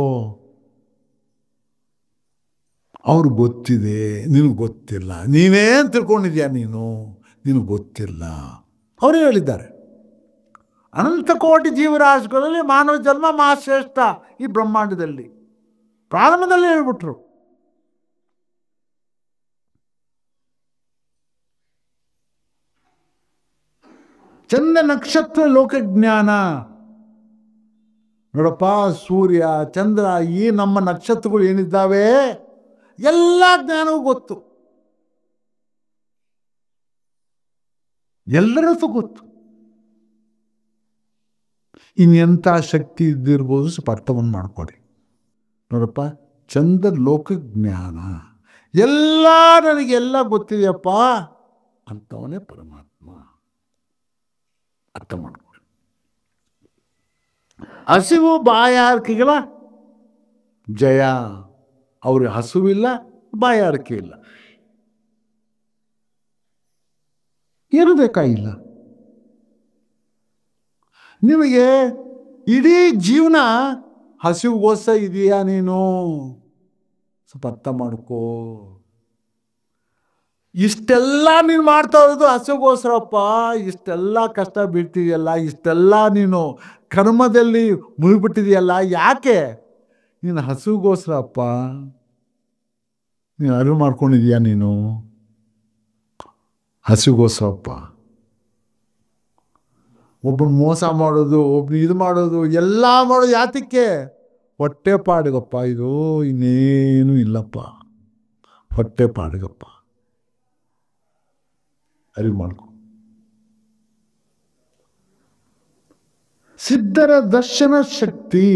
ಅವ್ರಿಗೆ ಗೊತ್ತಿದೆ, ನಿನಗೆ ಗೊತ್ತಿಲ್ಲ. ನೀನೇನು ತಿಳ್ಕೊಂಡಿದ್ಯಾ? ನಿನಗೆ ಗೊತ್ತಿಲ್ಲ. ಅವರೇ ಹೇಳಿದ್ದಾರೆ, ಅನಂತ ಕೋಟಿ ಜೀವರಾಶಿಗಳಲ್ಲಿ ಮಾನವ ಜನ್ಮ ಮಹಾಶ್ರೇಷ್ಠ ಈ ಬ್ರಹ್ಮಾಂಡದಲ್ಲಿ. ಪ್ರಾರಂಭದಲ್ಲಿ ಹೇಳ್ಬಿಟ್ರು. ಚಂದ್ರ ನಕ್ಷತ್ರ ಲೋಕಜ್ಞಾನ ನೋಡಪ್ಪ. ಸೂರ್ಯ ಚಂದ್ರ ಈ ನಮ್ಮ ನಕ್ಷತ್ರಗಳು ಏನಿದ್ದಾವೆ ಎಲ್ಲ ಜ್ಞಾನವೂ ಗೊತ್ತು, ಎಲ್ಲರದ್ದು ಗೊತ್ತು. ಇನ್ನೆಂಥ ಶಕ್ತಿ ಇದ್ದಿರ್ಬೋದು, ಸ್ವಲ್ಪ ಅರ್ಥವನ್ನು ಮಾಡ್ಕೊಡಿ. ನೋಡಪ್ಪ, ಚಂದ ಲೋಕ ಜ್ಞಾನ, ಎಲ್ಲ ನನಗೆಲ್ಲ ಗೊತ್ತಿದೆಯಪ್ಪ ಅಂಥವನೇ ಪರಮಾತ್ಮ. ಅರ್ಥ ಮಾಡ್ಕೊಳ್ಳಿ. ಹಸಿವು ಬಾಯಾರಿಕೆಗಳ ಜಯ. ಅವ್ರಿಗೆ ಹಸುವಿಲ್ಲ, ಬಾಯಾರಿಕೆ ಇಲ್ಲ, ಏನು ಬೇಕಾಗಿಲ್ಲ. ನಿಮಗೆ ಇಡೀ ಜೀವನ ಹಸಿವುಗೋಸ್ಕರ ಇದೆಯಾ? ನೀನು ಸ್ವಲ್ಪ ಅರ್ಥ ಮಾಡ್ಕೋ. ಇಷ್ಟೆಲ್ಲ ನೀನು ಮಾಡ್ತಾ ಇರೋದು ಹಸಿವುಗೋಸ್ಕರಪ್ಪ. ಇಷ್ಟೆಲ್ಲ ಕಷ್ಟ ಬೀಳ್ತಿದೆಯಲ್ಲ, ಇಷ್ಟೆಲ್ಲ ನೀನು ಕರ್ಮದಲ್ಲಿ ಮುಳುಗ್ಬಿಟ್ಟಿದೆಯಲ್ಲ, ಯಾಕೆ? ನೀನು ಹಸಿವುಗೋಸ್ಕರಪ್ಪ. ನೀನು ಅರಿವು ಮಾಡ್ಕೊಂಡಿದೀಯ? ನೀನು ಹಸಿವುಗೋಸ್ಕರಪ್ಪ. ಒಬ್ಬನ ಮೋಸ ಮಾಡೋದು, ಒಬ್ಬನ ಇದು ಮಾಡೋದು, ಎಲ್ಲ ಮಾಡೋದು ಯಾತಕ್ಕೆ? ಹೊಟ್ಟೆ ಪಾಡಿಗಪ್ಪ. ಇದು ಇನ್ನೇನು ಇಲ್ಲಪ್ಪ, ಹೊಟ್ಟೆ ಪಾಡಿಗಪ್ಪ. ಅರಿವು ಮಾಡ್ಕೊ. ಸಿದ್ಧರ ದರ್ಶನ ಶಕ್ತಿ.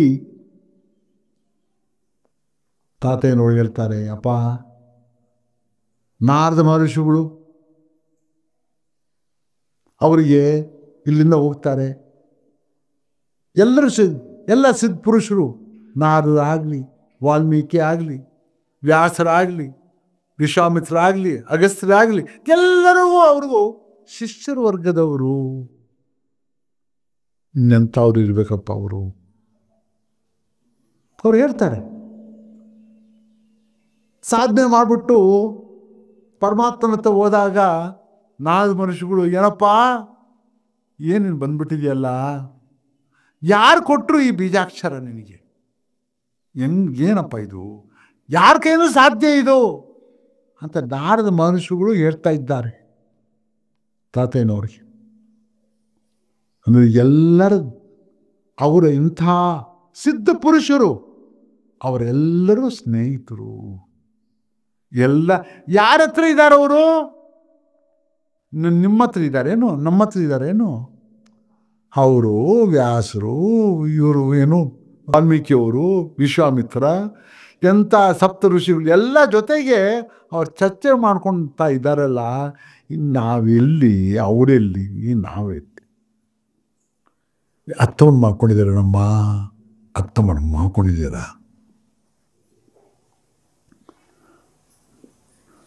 ತಾತೆ ನೋಡಿ ಹೇಳ್ತಾರೆ, ಅಪ್ಪ ನಾರದ ಮಹರ್ಷಿಗಳು ಅವರಿಗೆ ಇಲ್ಲಿಂದ ಹೋಗ್ತಾರೆ. ಎಲ್ಲರೂ ಎಲ್ಲ ಸಿದ್ಧ ಪುರುಷರು, ನಾರದರಾಗಲಿ, ವಾಲ್ಮೀಕಿ ಆಗಲಿ, ವ್ಯಾಸರಾಗಲಿ, ವಿಶ್ವಾಮಿತ್ರರಾಗಲಿ, ಅಗಸ್ತ್ಯರಾಗಲಿ, ಎಲ್ಲರಿಗೂ ಅವ್ರಿಗೂ ಶಿಷ್ಯರ ವರ್ಗದವರು. ಇನ್ನೆಂಥವ್ರು ಇರಬೇಕಪ್ಪ ಅವರು. ಅವ್ರು ಹೇಳ್ತಾರೆ, ಸಾಧನೆ ಮಾಡಿಬಿಟ್ಟು ಪರಮಾತ್ಮನತ್ತ ಹೋದಾಗ ನಾರದ ಮನುಷ್ಯಗಳು, ಏನಪ್ಪ ಏನೇನು ಬಂದ್ಬಿಟ್ಟಿದೆಯಲ್ಲ, ಯಾರು ಕೊಟ್ಟರು ಈ ಬೀಜಾಕ್ಷರ ನಿನಗೆ? ಏನಪ್ಪ ಇದು? ಯಾರ ಕೈನೂ ಸಾಧ್ಯ ಇದು ಅಂತ ನಾರದ ಮನುಷ್ಯಗಳು ಹೇಳ್ತಾ ಇದ್ದಾರೆ ತಾತಯ್ಯನವ್ರಿಗೆ. ಅಂದರೆ ಎಲ್ಲರ ಅವರ ಇಂಥ ಸಿದ್ಧ ಪುರುಷರು ಅವರೆಲ್ಲರೂ ಸ್ನೇಹಿತರು. ಎಲ್ಲ ಯಾರ ಹತ್ರ ಇದ್ದಾರೆ ಅವರು? ನಿಮ್ಮ ಹತ್ರ ಇದ್ದಾರೇನು? ನಮ್ಮ ಹತ್ರ ಇದ್ದಾರೇನು? ಅವರು ವ್ಯಾಸರು, ಇವರು ಏನು ವಾಲ್ಮೀಕಿಯವರು, ವಿಶ್ವಾಮಿತ್ರ, ಎಂಥ ಸಪ್ತ ಋಷಿಗಳು ಎಲ್ಲ ಜೊತೆಗೆ ಅವ್ರು ಚರ್ಚೆ ಮಾಡ್ಕೊಳ್ತಾ ಇದ್ದಾರಲ್ಲ. ನಾವೆಲ್ಲಿ, ಅವರೆಲ್ಲಿ, ನಾವೆಲ್ಲಿ? ಅರ್ಥವನ್ನು ಮಾಡ್ಕೊಂಡಿದ್ದಾರೆ ನಮ್ಮ? ಅರ್ಥ ಮಾಡ್ಕೊಂಡಿದ್ದೀರ?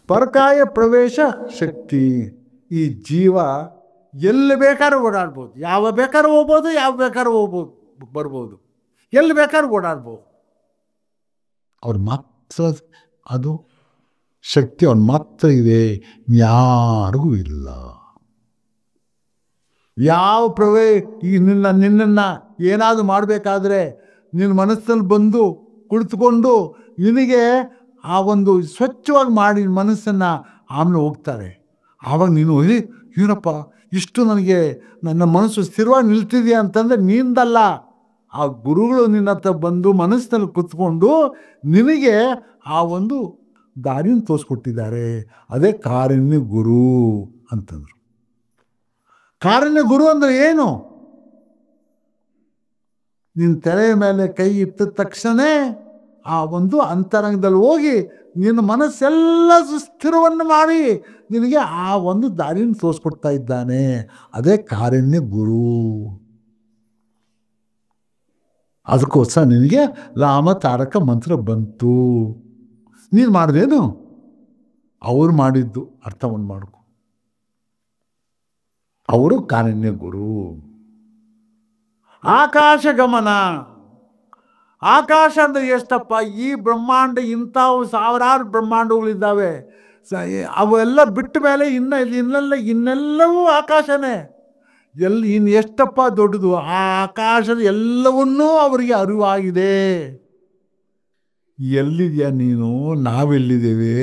ಪರಕಾಯ ಪ್ರವೇಶ ಶಕ್ತಿ. ಈ ಜೀವ ಎಲ್ಲಿ ಬೇಕಾದ್ರೂ ಓಡಾಡ್ಬೋದು, ಯಾವ ಬೇಕಾದ್ರೂ ಹೋಗ್ಬೋದು, ಯಾವ ಬೇಕಾದ್ರೂ ಹೋಗ್ಬೋದು, ಬರ್ಬೋದು, ಎಲ್ಲಿ ಬೇಕಾದ್ರೂ ಓಡಾಡ್ಬೋದು. ಅವ್ರು ಮಾತ್ರ ಅದು ಶಕ್ತಿ, ಅವ್ನು ಮಾತ್ರ ಇದೆ, ಯಾರಿಗೂ ಇಲ್ಲ. ಯಾವ ಈ ನಿನ್ನನ್ನು ಏನಾದರೂ ಮಾಡಬೇಕಾದ್ರೆ ನಿನ್ನ ಮನಸ್ಸಲ್ಲಿ ಬಂದು ಕುಳಿತುಕೊಂಡು ನಿನಗೆ ಆ ಒಂದು ಸ್ವಚ್ಛವಾಗಿ ಮಾಡಿ ಮನಸ್ಸನ್ನು ಆಮೇಲೆ ಹೋಗ್ತಾರೆ. ಆವಾಗ ನೀನು ಏನಪ್ಪ ಇಷ್ಟು ನನಗೆ ನನ್ನ ಮನಸ್ಸು ಸ್ಥಿರವಾಗಿ ನಿಲ್ತಿದೆಯಾ ಅಂತಂದರೆ ನೀಂದಲ್ಲ, ಆ ಗುರುಗಳು ನಿನ್ನ ಹತ್ರ ಬಂದು ಮನಸ್ಸಿನಲ್ಲಿ ಕುತ್ಕೊಂಡು ನಿನಗೆ ಆ ಒಂದು ದಾರಿಯನ್ನು ತೋರಿಸ್ಕೊಟ್ಟಿದ್ದಾರೆ. ಅದೇ ಕಾರುಣ್ಯ ಗುರು ಅಂತಂದರು. ಕಾರುಣ್ಯ ಗುರು ಅಂದರೆ ಏನು? ನಿನ್ನ ತೆರೆಯ ಮೇಲೆ ಕೈ ಇಟ್ಟ ತಕ್ಷಣ ಆ ಒಂದು ಅಂತರಂಗದಲ್ಲಿ ಹೋಗಿ ನಿನ್ನ ಮನಸ್ಸೆಲ್ಲ ಸುಸ್ಥಿರವನ್ನು ಮಾಡಿ ನಿನಗೆ ಆ ಒಂದು ದಾರಿಯನ್ನು ತೋರಿಸ್ಕೊಡ್ತಾ ಇದ್ದಾನೆ. ಅದೇ ಕಾರುಣ್ಯ ಗುರು. ಅದಕ್ಕೋಸ್ಕರ ನಿನಗೆ ರಾಮ ತಾರಕ ಮಂತ್ರ ಬಂತು. ನೀನು ಮಾಡಿದೇನು? ಅವರು ಮಾಡಿದ್ದು. ಅರ್ಥವನ್ನು ಮಾಡ್ಕೊ. ಅವರು ಕಾರುಣ್ಯ ಗುರು. ಆಕಾಶ ಗಮನ. ಆಕಾಶ ಅಂದರೆ ಎಷ್ಟಪ್ಪ? ಈ ಬ್ರಹ್ಮಾಂಡ ಇಂಥವು ಸಾವಿರಾರು ಬ್ರಹ್ಮಾಂಡಗಳಿದ್ದಾವೆ. ಅವೆಲ್ಲ ಬಿಟ್ಟ ಮೇಲೆ ಇನ್ನೆಲ್ಲವೂ ಆಕಾಶನೇ. ಇನ್ನು ಎಷ್ಟಪ್ಪ ದೊಡ್ಡದು ಆ ಆಕಾಶದ ಎಲ್ಲವನ್ನೂ ಅವರಿಗೆ ಅರಿವಾಗಿದೆ. ಎಲ್ಲಿದೆಯಾ ನೀನು? ನಾವೆಲ್ಲಿದ್ದೇವೆ?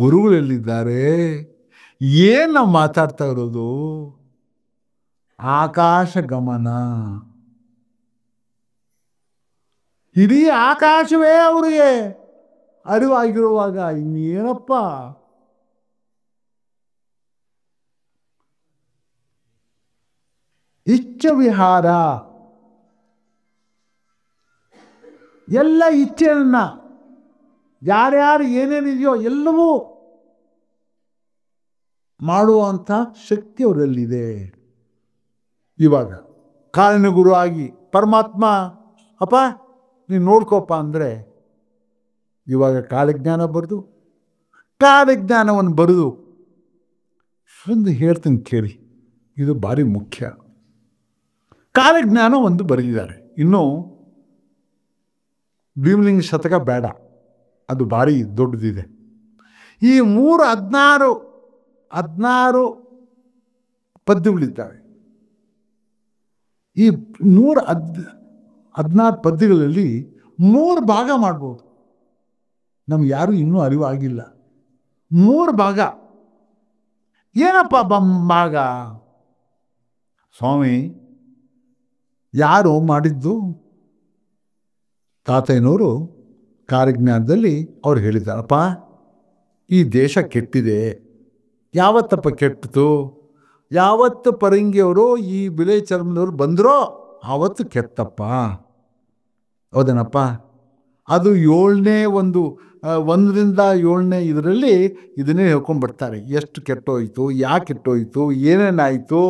ಗುರುಗಳೆಲ್ಲಿದ್ದಾರೆ? ಏನು ನಾವು ಮಾತಾಡ್ತಾ ಇರೋದು? ಆಕಾಶ ಗಮನ. ಇಡೀ ಆಕಾಶವೇ ಅವರಿಗೆ ಅರಿವಾಗಿರುವಾಗ ಇನ್ನೇನಪ್ಪ? ಇಚ್ಛ ವಿಹಾರ. ಎಲ್ಲ ಇಚ್ಛೆಯನ್ನ ಯಾರ್ಯಾರು ಏನೇನಿದೆಯೋ ಎಲ್ಲವೂ ಮಾಡುವಂಥ ಶಕ್ತಿ ಅವರಲ್ಲಿದೆ. ಇವಾಗ ಕಾಲಿನ ಆಗಿ ಪರಮಾತ್ಮ ಅಪ್ಪ ನೀನು ನೋಡ್ಕೋಪ್ಪ ಅಂದರೆ ಇವಾಗ ಕಾಲಜ್ಞಾನ ಬರೆದು ಕಾಲಜ್ಞಾನವನ್ನು ಬರೆದು ಒಂದು ಹೇಳ್ತೀನಿ ಕೇಳಿ, ಇದು ಭಾರಿ ಮುಖ್ಯ. ಕಾಲಜ್ಞಾನ ಒಂದು ಬರೆದಿದ್ದಾರೆ. ಇನ್ನು ಭೀಮಲಿಂಗ ಶತಕ ಬೇಡ, ಅದು ಭಾರಿ ದೊಡ್ಡದಿದೆ. ಈ 16 ಪದ್ಯಗಳಿದ್ದಾವೆ. ಈ 16 ಪದ್ಯಗಳಲ್ಲಿ 3 ಭಾಗ ಮಾಡ್ಬೋದು. ನಮ್ಗೆ ಯಾರೂ ಇನ್ನೂ ಅರಿವಾಗಿಲ್ಲ. 3 ಭಾಗ ಏನಪ್ಪ ಭಾಗ? ಸ್ವಾಮಿ ಯಾರು ಮಾಡಿದ್ದು? ತಾತಯ್ಯನವರು ಕಾಲಜ್ಞಾನದಲ್ಲಿ ಅವ್ರು ಹೇಳಿದ್ದಾರಪ್ಪ, ಈ ದೇಶ ಕೆಟ್ಟಿದೆ. ಯಾವತ್ತಪ್ಪ ಕೆಟ್ಟಿತು? ಯಾವತ್ತು ಪರಂಗಿಯವರು ಈ ಬಿಳೆ ಚರ್ಮದವರು ಬಂದರೋ ಆವತ್ತು ಕೆತ್ತಪ್ಪ. ಹೌದೇನಪ್ಪ? ಅದು 7ನೇ 1ರಿಂದ 7ನೇ ಇದರಲ್ಲಿ ಇದನ್ನೇ ಹೇಳ್ಕೊಂಡ್ಬರ್ತಾರೆ. ಎಷ್ಟು ಕೆಟ್ಟೋಯ್ತು, ಯಾಕೆ ಕೆಟ್ಟೋಯ್ತು, ಏನೇನಾಯಿತು,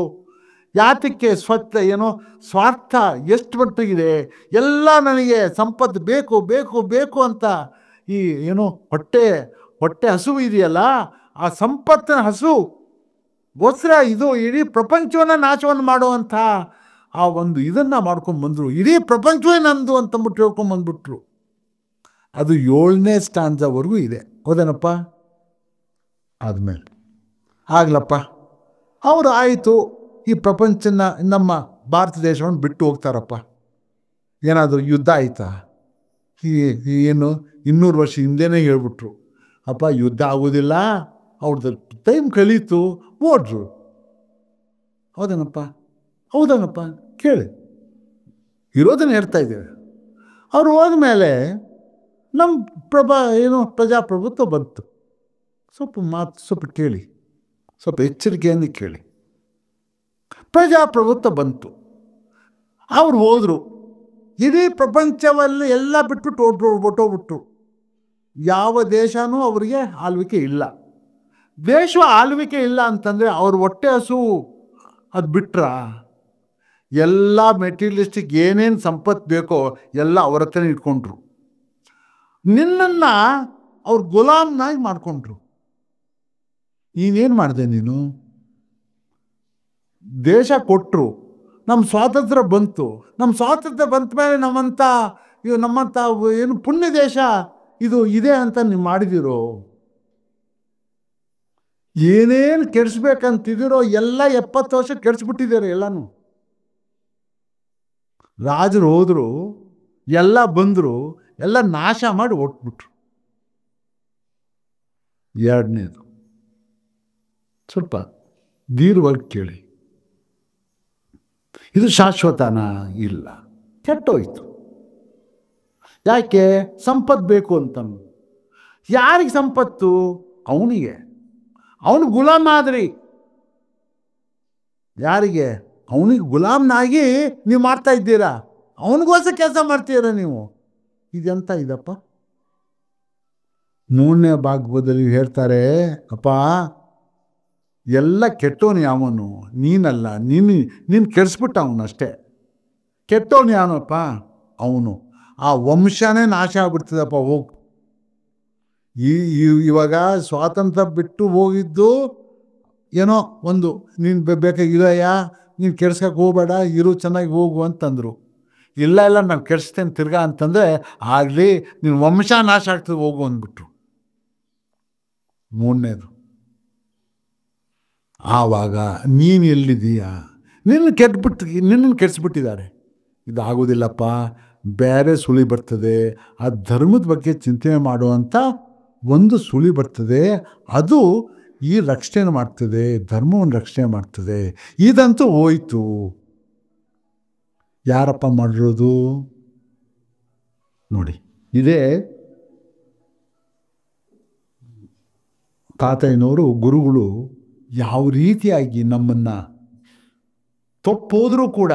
ಯಾತಕ್ಕೆ ಸ್ವಾರ್ಥ ಎಷ್ಟು ಮಟ್ಟಿಗಿದೆ, ಎಲ್ಲ ನನಗೆ ಸಂಪತ್ತು ಬೇಕು ಬೇಕು ಬೇಕು ಅಂತ ಈ ಹೊಟ್ಟೆ ಹಸು ಇದೆಯಲ್ಲ, ಆ ಸಂಪತ್ತಿನ ಹಸುಗೋಸ್ಕರ ಇದು ಇಡೀ ಪ್ರಪಂಚವನ್ನು ನಾಶವನ್ನು ಮಾಡುವಂಥ ಆ ಒಂದು ಇದನ್ನು ಮಾಡ್ಕೊಂಡ್ಬಂದರು. ಇಡೀ ಪ್ರಪಂಚವೇ ನಂದು ಅಂತಂದ್ಬಿಟ್ಟು ಹೇಳ್ಕೊಂಬಂದ್ಬಿಟ್ರು. ಅದು 7ನೇ ಸ್ಟಾಂಜವರೆಗೂ ಇದೆ. ಹೌದೇನಪ್ಪ? ಆದಮೇಲೆ ಆಗ್ಲಪ್ಪ ಅವರು ಆಯಿತು, ಈ ಪ್ರಪಂಚನ ನಮ್ಮ ಭಾರತ ದೇಶವನ್ನು ಬಿಟ್ಟು ಹೋಗ್ತಾರಪ್ಪ. ಏನಾದರೂ ಯುದ್ಧ ಆಯಿತಾ? ಏನು 200 ವರ್ಷ ಹಿಂದೆನೇ ಹೇಳ್ಬಿಟ್ರು, ಅಪ್ಪ ಯುದ್ಧ ಆಗೋದಿಲ್ಲ, ಅವ್ರದ್ದು ಟೈಮ್ ಕಳೀತು, ಓಡ್ರು. ಹೌದೇನಪ್ಪ? ಹೌದನಪ್ಪ? ಕೇಳಿ, ಇರೋದನ್ನು ಹೇಳ್ತಾ ಇದ್ದೇವೆ. ಅವ್ರು ಹೋದ್ಮೇಲೆ ನಮ್ಮ ಪ್ರಜಾಪ್ರಭುತ್ವ ಬಂತು. ಸ್ವಲ್ಪ ಕೇಳಿ, ಸ್ವಲ್ಪ ಎಚ್ಚರಿಕೆಯಿಂದ ಕೇಳಿ. ಪ್ರಜಾಪ್ರಭುತ್ವ ಬಂತು, ಅವ್ರು ಹೋದರು, ಇಡೀ ಪ್ರಪಂಚವಲ್ಲಿ ಎಲ್ಲ ಬಿಟ್ಬಿಟ್ಟು ಹೊಟ್ಟೋಗ್ಬಿಟ್ರು. ಯಾವ ದೇಶನೂ ಅವರಿಗೆ ಆಳ್ವಿಕೆ ಇಲ್ಲ. ದೇಶ ಆಳ್ವಿಕೆ ಇಲ್ಲ ಅಂತಂದರೆ ಅವ್ರ ಹೊಟ್ಟೆ ಹಸು ಅದು ಬಿಟ್ರ ಎಲ್ಲ ಮೆಟೀರಿಯಲಿಸ್ಟಿಕ್ ಏನೇನು ಸಂಪತ್ತು ಬೇಕೋ ಎಲ್ಲ ಅವ್ರ ಹತ್ರನೇ ಇಟ್ಕೊಂಡ್ರು. ನಿನ್ನನ್ನು ಅವ್ರು ಗುಲಾಮ್ನಾಗಿ ಮಾಡಿಕೊಂಡ್ರು. ನೀನೇನು ಮಾಡಿದೆ? ನೀನು ದೇಶ ಕೊಟ್ಟರು, ನಮ್ಮ ಸ್ವಾತಂತ್ರ್ಯ ಬಂತು. ನಮ್ಮ ಸ್ವಾತಂತ್ರ್ಯ ಬಂತ ಮೇಲೆ ನಮ್ಮಂಥ ಏನು ಪುಣ್ಯ ದೇಶ ಇದು ಇದೆ ಅಂತ ನೀವು ಮಾಡಿದಿರೋ, ಏನೇನು ಕೆಡಿಸ್ಬೇಕಂತಿದ್ದೀರೋ ಎಲ್ಲ 70 ವರ್ಷ ಕೆಡಿಸ್ಬಿಟ್ಟಿದ್ದೀರೋ. ಎಲ್ಲನೂ ರಾಜರು ಹೋದರು, ಎಲ್ಲ ಬಂದರು, ಎಲ್ಲ ನಾಶ ಮಾಡಿ ಹೊಟ್ಬಿಟ್ರು. 2ನೇದು ಸ್ವಲ್ಪ ದೀರ್ಘವಾಗಿ ಕೇಳಿ, ಇದು ಶಾಶ್ವತನ? ಇಲ್ಲ, ಕೆಟ್ಟೋಯ್ತು. ಯಾಕೆ? ಸಂಪತ್ತು ಬೇಕು ಅಂತ. ಯಾರಿಗೆ ಸಂಪತ್ತು? ಅವನಿಗೆ. ಅವನು ಗುಲಾಮ್ ಆದ್ರಿ. ಯಾರಿಗೆ? ಅವನಿಗೆ ಗುಲಾಮ್ನಾಗಿ ನೀವು ಮಾಡ್ತಾ ಇದ್ದೀರಾ, ಅವನಿಗೋಸ್ಕರ ಕೆಲಸ ಮಾಡ್ತೀರಾ ನೀವು. ಇದೆಂತ ಇದಪ್ಪ? 3ನೇ ಭಾಗದಲ್ಲಿ ಹೇಳ್ತಾರೆ, ಅಪ್ಪ ಎಲ್ಲ ಕೆಟ್ಟೋನು ಯಾವನು? ನೀನಲ್ಲ, ನೀನು ಕೆಡಿಸ್ಬಿಟ್ಟ ಅವನಷ್ಟೇ. ಕೆಟ್ಟೋನು ಯಾವನಪ್ಪ? ಅವನು. ಆ ವಂಶನೇ ನಾಶ ಆಗ್ಬಿಡ್ತದಪ್ಪ. ಹೋಗು. ಇವಾಗ ಸ್ವಾತಂತ್ರ್ಯ ಬಿಟ್ಟು ಹೋಗಿದ್ದು ಏನೋ ಒಂದು, ನೀನು ಬೇಕಾಗಿದೆಯಾ, ನೀನು ಕೆಡ್ಸ್ಕಕ್ಕೆ ಹೋಗಬೇಡ, ಇರು, ಚೆನ್ನಾಗಿ ಹೋಗು ಅಂತಂದರು. ಇಲ್ಲ ನಾನು ಕೆಡಿಸ್ತೇನೆ ತಿರ್ಗಾ ಅಂತಂದರೆ, ಆಗಲಿ ನಿನ್ನ ವಂಶ ನಾಶ ಆಗ್ತದೆ, ಹೋಗು ಅಂದ್ಬಿಟ್ರು. 3ನೇದು. ಆವಾಗ ನೀನು ಎಲ್ಲಿದ್ದೀಯಾ? ನಿನ್ನನ್ನು ಕೆಡಿಸ್ಬಿಟ್ಟಿದ್ದಾರೆ. ಇದಾಗೋದಿಲ್ಲಪ್ಪ, ಬೇರೆ ಸುಳಿ ಬರ್ತದೆ. ಆ ಧರ್ಮದ ಬಗ್ಗೆ ಚಿಂತನೆ ಮಾಡುವಂಥ ಒಂದು ಸುಳಿ ಬರ್ತದೆ, ಅದು ಈ ರಕ್ಷಣೆ ಮಾಡ್ತದೆ, ಧರ್ಮವನ್ನು ರಕ್ಷಣೆ ಮಾಡ್ತದೆ. ಇದಂತೂ ಹೋಯ್ತು. ಯಾರಪ್ಪ ಮಾಡಿರೋದು? ನೋಡಿ, ಇದೇ ತಾತಯ್ಯನವರು ಗುರುಗಳು ಯಾವ ರೀತಿಯಾಗಿ ನಮ್ಮನ್ನು ತಪ್ಪೋದರೂ ಕೂಡ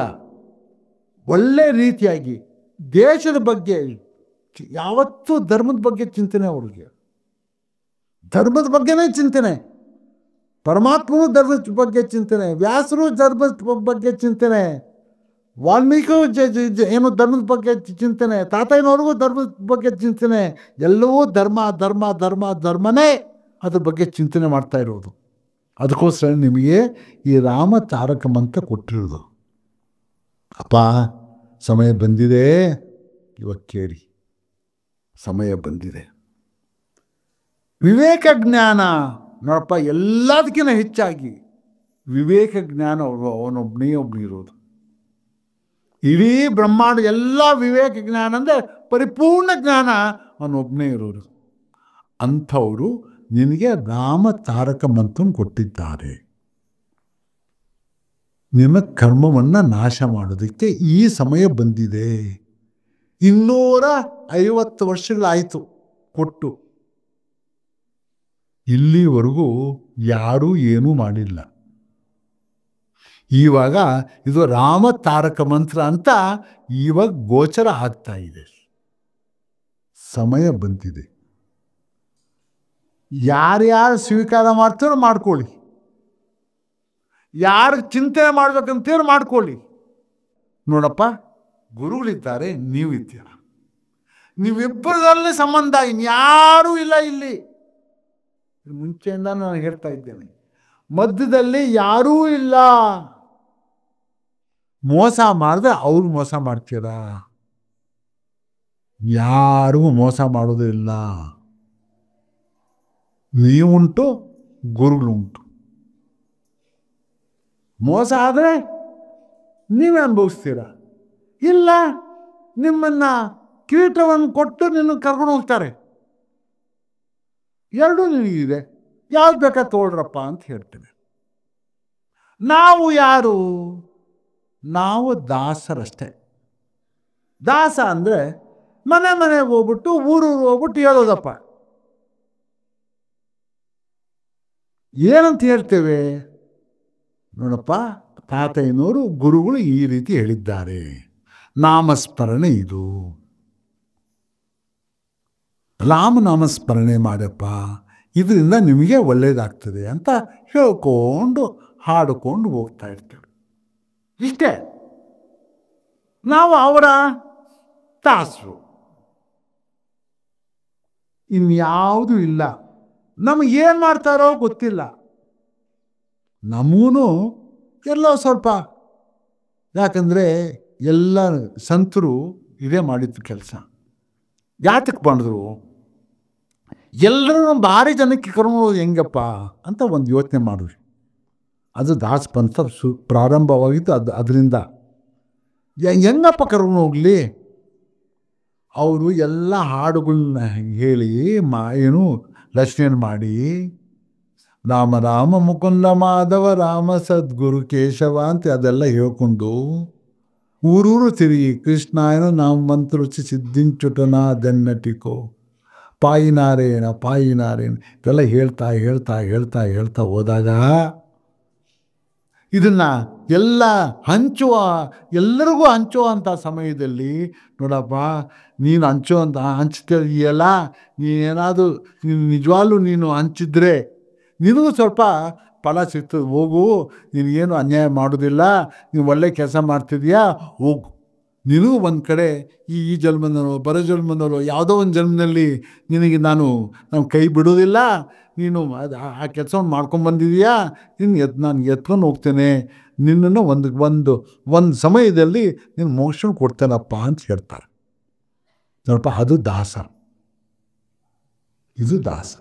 ಒಳ್ಳೆ ರೀತಿಯಾಗಿ ದೇಶದ ಬಗ್ಗೆ ಯಾವತ್ತೂ ಧರ್ಮದ ಬಗ್ಗೆ ಚಿಂತನೆ ಅವ್ರಿಗೆ, ಧರ್ಮದ ಬಗ್ಗೆನೇ ಚಿಂತನೆ. ಪರಮಾತ್ಮನು ಧರ್ಮದ ಬಗ್ಗೆ ಚಿಂತನೆ, ವ್ಯಾಸರು ಧರ್ಮದ ಬಗ್ಗೆ ಚಿಂತನೆ, ವಾಲ್ಮೀಕಿ ಏನು ಧರ್ಮದ ಬಗ್ಗೆ ಚಿಂತನೆ, ತಾತಯ್ಯನವ್ರಿಗೂ ಧರ್ಮದ ಬಗ್ಗೆ ಚಿಂತನೆ. ಎಲ್ಲವೂ ಧರ್ಮ ಧರ್ಮ ಧರ್ಮ ಧರ್ಮನೇ ಅದ್ರ ಬಗ್ಗೆ ಚಿಂತನೆ ಮಾಡ್ತಾ ಇರೋದು. ಅದಕ್ಕೋಸ್ಕರ ನಿಮಗೆ ಈ ರಾಮ ತಾರಕ ಮಂತ್ರ ಕೊಟ್ಟಿರೋದು. ಅಪ್ಪ ಸಮಯ ಬಂದಿದೆ, ಇವಾಗ ಕೇಳಿ, ಸಮಯ ಬಂದಿದೆ. ವಿವೇಕ ಜ್ಞಾನ ನೋಡಪ್ಪ, ಎಲ್ಲದಕ್ಕಿಂತ ಹೆಚ್ಚಾಗಿ ವಿವೇಕ ಜ್ಞಾನ ಅವನೊಬ್ಬನೇ ಇರೋದು. ಇಡೀ ಬ್ರಹ್ಮಾಂಡ ಎಲ್ಲ ವಿವೇಕ ಜ್ಞಾನ ಅಂದರೆ ಪರಿಪೂರ್ಣ ಜ್ಞಾನ ಅವನೊಬ್ಬನೇ ಇರೋರು. ಅಂಥವರು ನಿನಗೆ ರಾಮ ತಾರಕ ಮಂತ್ರ ಕೊಟ್ಟಿದ್ದಾರೆ. ನಿಮ್ಮ ಕರ್ಮವನ್ನು ನಾಶ ಮಾಡೋದಕ್ಕೆ ಈ ಸಮಯ ಬಂದಿದೆ. 250 ವರ್ಷಗಳಾಯಿತು ಕೊಟ್ಟು, ಇಲ್ಲಿವರೆಗೂ ಯಾರೂ ಏನೂ ಮಾಡಿಲ್ಲ. ಇವಾಗ ಇದು ರಾಮ ತಾರಕ ಮಂತ್ರ ಅಂತ ಇವಾಗ ಗೋಚರ ಆಗ್ತಾ ಇದೆ. ಸಮಯ ಬಂದಿದೆ. ಯಾರ್ಯಾರು ಸ್ವೀಕಾರ ಮಾಡ್ತಾರೋ ಮಾಡ್ಕೊಳ್ಳಿ, ಯಾರು ಚಿಂತನೆ ಮಾಡ್ಬೇಕಂತೇಳಿ ಮಾಡ್ಕೊಳ್ಳಿ. ನೋಡಪ್ಪ, ಗುರುಗಳಿದ್ದಾರೆ, ನೀವಿದ್ದೀರ, ನೀವಿಬ್ಬರದಲ್ಲಿ ಸಂಬಂಧ, ಇನ್ಯಾರೂ ಇಲ್ಲ ಇಲ್ಲಿ. ಮುಂಚೆಯಿಂದ ನಾನು ಹೇಳ್ತಾ ಇದ್ದೇನೆ, ಮಧ್ಯದಲ್ಲಿ ಯಾರೂ ಇಲ್ಲ. ಮೋಸ ಮಾಡಿದ್ರೆ ಅವ್ರು ಮೋಸ ಮಾಡ್ತೀರಾ, ಯಾರಿಗೂ ಮೋಸ ಮಾಡೋದು ಇಲ್ಲ. ನೀವುಂಟು, ಗುರುಗಳುಂಟು. ಮೋಸ ಆದರೆ ನೀವೇ ಅನುಭವಿಸ್ತೀರ, ಇಲ್ಲ ನಿಮ್ಮನ್ನು ಕಿರೀಟವನ್ನು ಕೊಟ್ಟು ನಿನ್ನ ಕರ್ಕೊಂಡು ಹೋಗ್ತಾರೆ. ಎರಡೂ ನಿನಗಿದೆ, ಯಾವ್ದು ಬೇಕಾ ತೋಳ್ರಪ್ಪ ಅಂತ ಹೇಳ್ತೇನೆ. ನಾವು ಯಾರು? ನಾವು ದಾಸರಷ್ಟೇ. ದಾಸ ಅಂದರೆ ಮನೆಗೆ ಹೋಗ್ಬಿಟ್ಟು ಊರೂರು ಹೋಗ್ಬಿಟ್ಟು ಹೇಳೋದಪ್ಪ. ಏನಂತ ಹೇಳ್ತೇವೆ ನೋಡಪ್ಪ, ತಾತಯ್ಯನವರು ಗುರುಗಳು ಈ ರೀತಿ ಹೇಳಿದ್ದಾರೆ, ನಾಮಸ್ಮರಣೆ ಇದು, ರಾಮನಾಮಸ್ಮರಣೆ ಮಾಡಪ್ಪ, ಇದರಿಂದ ನಿಮಗೆ ಒಳ್ಳೆಯದಾಗ್ತದೆ ಅಂತ ಹೇಳ್ಕೊಂಡು ಹಾಡಿಕೊಂಡು ಹೋಗ್ತಾ ಇರ್ತೇವೆ. ಇಷ್ಟೇ. ನಾವು ಅವರ ದಾಸರು, ಇನ್ಯಾವುದೂ ಇಲ್ಲ. ನಮಗೇನು ಮಾಡ್ತಾರೋ ಗೊತ್ತಿಲ್ಲ. ನಮಗೂ ಎಲ್ಲೋ ಸ್ವಲ್ಪ, ಯಾಕಂದರೆ ಎಲ್ಲ ಸಂತರು ಇದೇ ಮಾಡಿದ್ದು ಕೆಲಸ. ಯಾತಕ್ಕೆ ಮಾಡಿದ್ರು? ಎಲ್ಲರೂ ಭಾರಿ ಜನಕ್ಕೆ ಕರ್ಕೊಂಡು ಹೆಂಗಪ್ಪ ಅಂತ ಒಂದು ಯೋಚನೆ ಮಾಡಿದ್ವಿ. ಅದು ದಾಸ ಪಂಥ ಪ್ರಾರಂಭವಾಗಿತ್ತು. ಅದರಿಂದ ಹೆಂಗಪ್ಪ ಕರ್ಕೊಂಡು ಹೋಗಲಿ? ಅವರು ಎಲ್ಲ ಹಾಡುಗಳನ್ನ ಹೇಳಿ ಏನು ರಚನೆ ಮಾಡಿ, ರಾಮ ರಾಮ ಮುಕುಂದ ಮಾಧವ ರಾಮ ಸದ್ಗುರು ಕೇಶವ ಅಂತ ಅದೆಲ್ಲ ಹೇಳ್ಕೊಂಡು ಊರೂರು ತಿರುಗಿ ಕೃಷ್ಣಾಯನ ನಾವು ಮಂತ್ರುಚಿ ಸಿದ್ಧಿಂಚುಟನ ದೆನ್ನಟಿಕೋ ಪಾಯಿನಾರೇಣ ಪಾಯಿನಾರೇಣ ಇದೆಲ್ಲ ಹೇಳ್ತಾ ಹೇಳ್ತಾ ಹೇಳ್ತಾ ಹೇಳ್ತಾ ಹೋದಾಗ ಇದನ್ನು ಎಲ್ಲ ಎಲ್ಲರಿಗೂ ಹಂಚುವಂಥ ಸಮಯದಲ್ಲಿ ನೋಡಪ್ಪ, ನೀನು ಹಂಚ್ತೀಯಲ್ಲ, ನೀನೇನಾದರೂ ನಿಜವಾಗ್ಲೂ ನೀನು ಹಂಚಿದ್ರೆ ನಿನಗೂ ಸ್ವಲ್ಪ ಫಲ ಸಿಗ್ತದೆ. ಹೋಗು, ನಿನಗೇನು ಅನ್ಯಾಯ ಮಾಡೋದಿಲ್ಲ, ನೀವು ಒಳ್ಳೆ ಕೆಲಸ ಮಾಡ್ತಿದೀಯಾ, ಹೋಗು. ನಿನಗೂ ಒಂದು ಕಡೆ ಈ ಜನ್ಮದಲ್ಲೋ ಬರೋ ಜನ್ಮದಲ್ಲೋ ಯಾವುದೋ ಒಂದು ಜನ್ಮದಲ್ಲಿ ನಿನಗೆ ನಾನು ಕೈ ಬಿಡೋದಿಲ್ಲ, ನೀನು ಆ ಕೆಲಸವನ್ನು ಮಾಡ್ಕೊಂಬಂದಿದೀಯಾ, ನಾನು ಎತ್ಕೊಂಡು ಹೋಗ್ತೇನೆ, ನಿನ್ನನ್ನು ಒಂದು ಸಮಯದಲ್ಲಿ ನೀನು ಮೋಕ್ಷ ಕೊಡ್ತೇನಪ್ಪ ಅಂತ ಹೇಳ್ತಾರೆ. ಸ್ವಲ್ಪ ಅದು ದಾಸ, ಇದು ದಾಸ.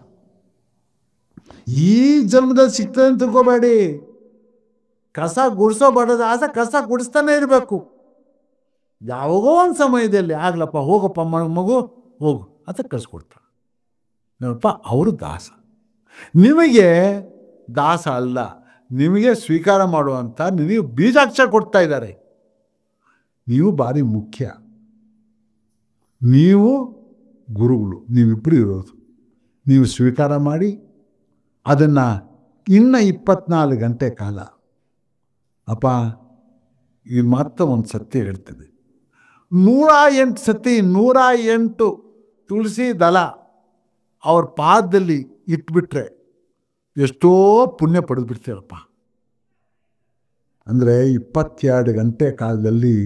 ಈ ಜನ್ಮದಲ್ಲಿ ಸಿಗ್ತದೆ ಅಂತ ತಿಳ್ಕೊಬೇಡಿ. ಕಸ ಗುಡಿಸೋ ಬಡ ದಾಸ ಕಸ ಗುಡಿಸ್ತಾನೆ ಇರಬೇಕು. ಯಾವಾಗೋ ಒಂದು ಸಮಯದಲ್ಲಿ ಆಗ್ಲಪ್ಪ, ಹೋಗಪ್ಪ ಮಗು ಹೋಗು ಅಂತ ಕಳಿಸ್ಕೊಡ್ತಾರೆ. ನೋಡಪ್ಪ, ಅವರು ದಾಸ. ನಿಮಗೆ ದಾಸ ಅಲ್ಲ, ನಿಮಗೆ ಸ್ವೀಕಾರ ಮಾಡುವಂಥ ನಿಮಗೆ ಬೀಜಾಕ್ಷರ ಕೊಡ್ತಾ ಇದ್ದಾರೆ. ನೀವು ಭಾರಿ ಮುಖ್ಯ, ನೀವು ಗುರುಗಳು, ನೀವಿಬ್ಬರು ಇರೋದು. ನೀವು ಸ್ವೀಕಾರ ಮಾಡಿ ಅದನ್ನು ಇನ್ನು 24 ಗಂಟೆ ಕಾಲ, ಅಪ್ಪ ಇದು ಮಾತ್ರ ಒಂದು ಸತ್ಯ ಹೇಳ್ತದೆ, 108 ಸತಿ 108 ತುಳಸಿ ದಳ ಅವ್ರ ಪಾದದಲ್ಲಿ ಇಟ್ಬಿಟ್ರೆ ಎಷ್ಟೋ ಪುಣ್ಯ ಪಡೆದು ಬಿಡ್ತೀರಪ್ಪ. ಅಂದರೆ 22 ಗಂಟೆ ಕಾಲದಲ್ಲಿ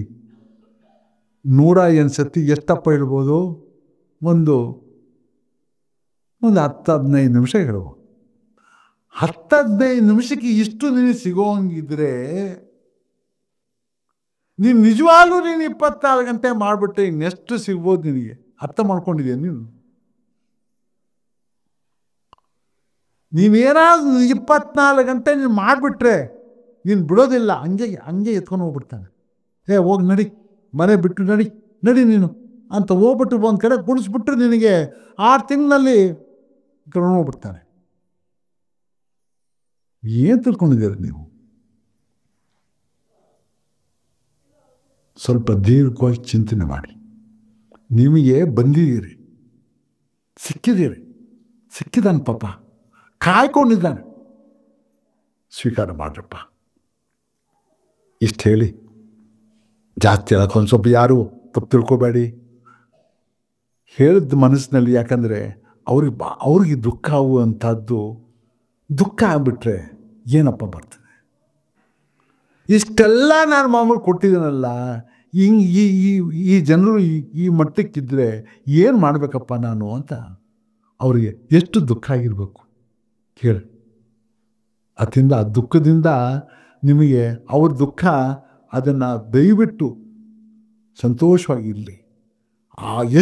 108 ಸತಿ ಎಷ್ಟಪ್ಪ ಇಡ್ಬೋದು? ಒಂದು 10-15 ನಿಮಿಷ ಹೇಳ್ಬೋದು. 10-15 ನಿಮಿಷಕ್ಕೆ ಇಷ್ಟು ನಿನಗೆ ಸಿಗೋಂಗಿದ್ರೆ ನೀನು ನಿಜವಾಗ್ಲೂ 24 ಗಂಟೆ ಮಾಡಿಬಿಟ್ರೆ ಇನ್ನೆಷ್ಟು ಸಿಗ್ಬೋದು ನಿನಗೆ? ಅರ್ಥ ಮಾಡ್ಕೊಂಡಿದ್ಯಾ ನೀನು? ನೀವೇನಾದ್ರೂ 24 ಗಂಟೆ ನೀನು ಮಾಡಿಬಿಟ್ರೆ ನೀನು ಬಿಡೋದಿಲ್ಲ. ಹಂಗೆ ಎತ್ಕೊಂಡು ಹೋಗ್ಬಿಡ್ತಾನೆ. ಹೋಗಿ ನಡಿ, ಮನೆ ಬಿಟ್ಟು ನಡಿ ನೀನು ಅಂತ ಹೋಗ್ಬಿಟ್ಟು ಒಂದು ಕಡೆ ಕುಡಿಸ್ಬಿಟ್ರೆ ನಿನಗೆ 6 ತಿಂಗಳಲ್ಲಿ ಕರ್ಕೊಂಡು ಹೋಗ್ಬಿಡ್ತಾನೆ. ಏನು ತಿಳ್ಕೊಂಡಿದ್ದೀರ ನೀವು? ಸ್ವಲ್ಪ ದೀರ್ಘವಾಗಿ ಚಿಂತನೆ ಮಾಡಿ. ನಿಮಗೆ ಬಂದಿದ್ದೀರಿ, ಸಿಕ್ಕಿದ್ದಾನೆ ಪಾಪ, ಕಾಯ್ಕೊಂಡಿದ್ದಾನೆ, ಸ್ವೀಕಾರ ಮಾಡ್ರಪ್ಪ. ಇಷ್ಟು ಹೇಳಿ ಜಾಸ್ತಿ ಹೇಳೋಕ್ಕೊಂದು ಸ್ವಲ್ಪ ಯಾರು ತಪ್ಪು ತಿಳ್ಕೊಬೇಡಿ. ಹೇಳಿದ ಮನಸ್ಸಿನಲ್ಲಿ, ಯಾಕಂದರೆ ಅವ್ರಿಗೆ ದುಃಖ ಆಗುವಂಥದ್ದು, ದುಃಖ ಆಗಿಬಿಟ್ರೆ ಏನಪ್ಪ ಬರ್ತದೆ? ಇಷ್ಟೆಲ್ಲ ನಾನು ಮಾಮೂಲು ಕೊಟ್ಟಿದ್ದೀನಲ್ಲ, ಹಿಂಗೆ ಈ ಜನರು ಈ ಮಟ್ಟಕ್ಕಿದ್ದರೆ ಏನು ಮಾಡಬೇಕಪ್ಪ ನಾನು ಅಂತ ಅವರಿಗೆ ಎಷ್ಟು ದುಃಖ ಆಗಿರಬೇಕು ಕೇಳಿ. ಅದರಿಂದ ಆ ದುಃಖದಿಂದ ನಿಮಗೆ ಅವ್ರ ದುಃಖ ಅದನ್ನು ದಯವಿಟ್ಟು ಸಂತೋಷವಾಗಿರಲಿ.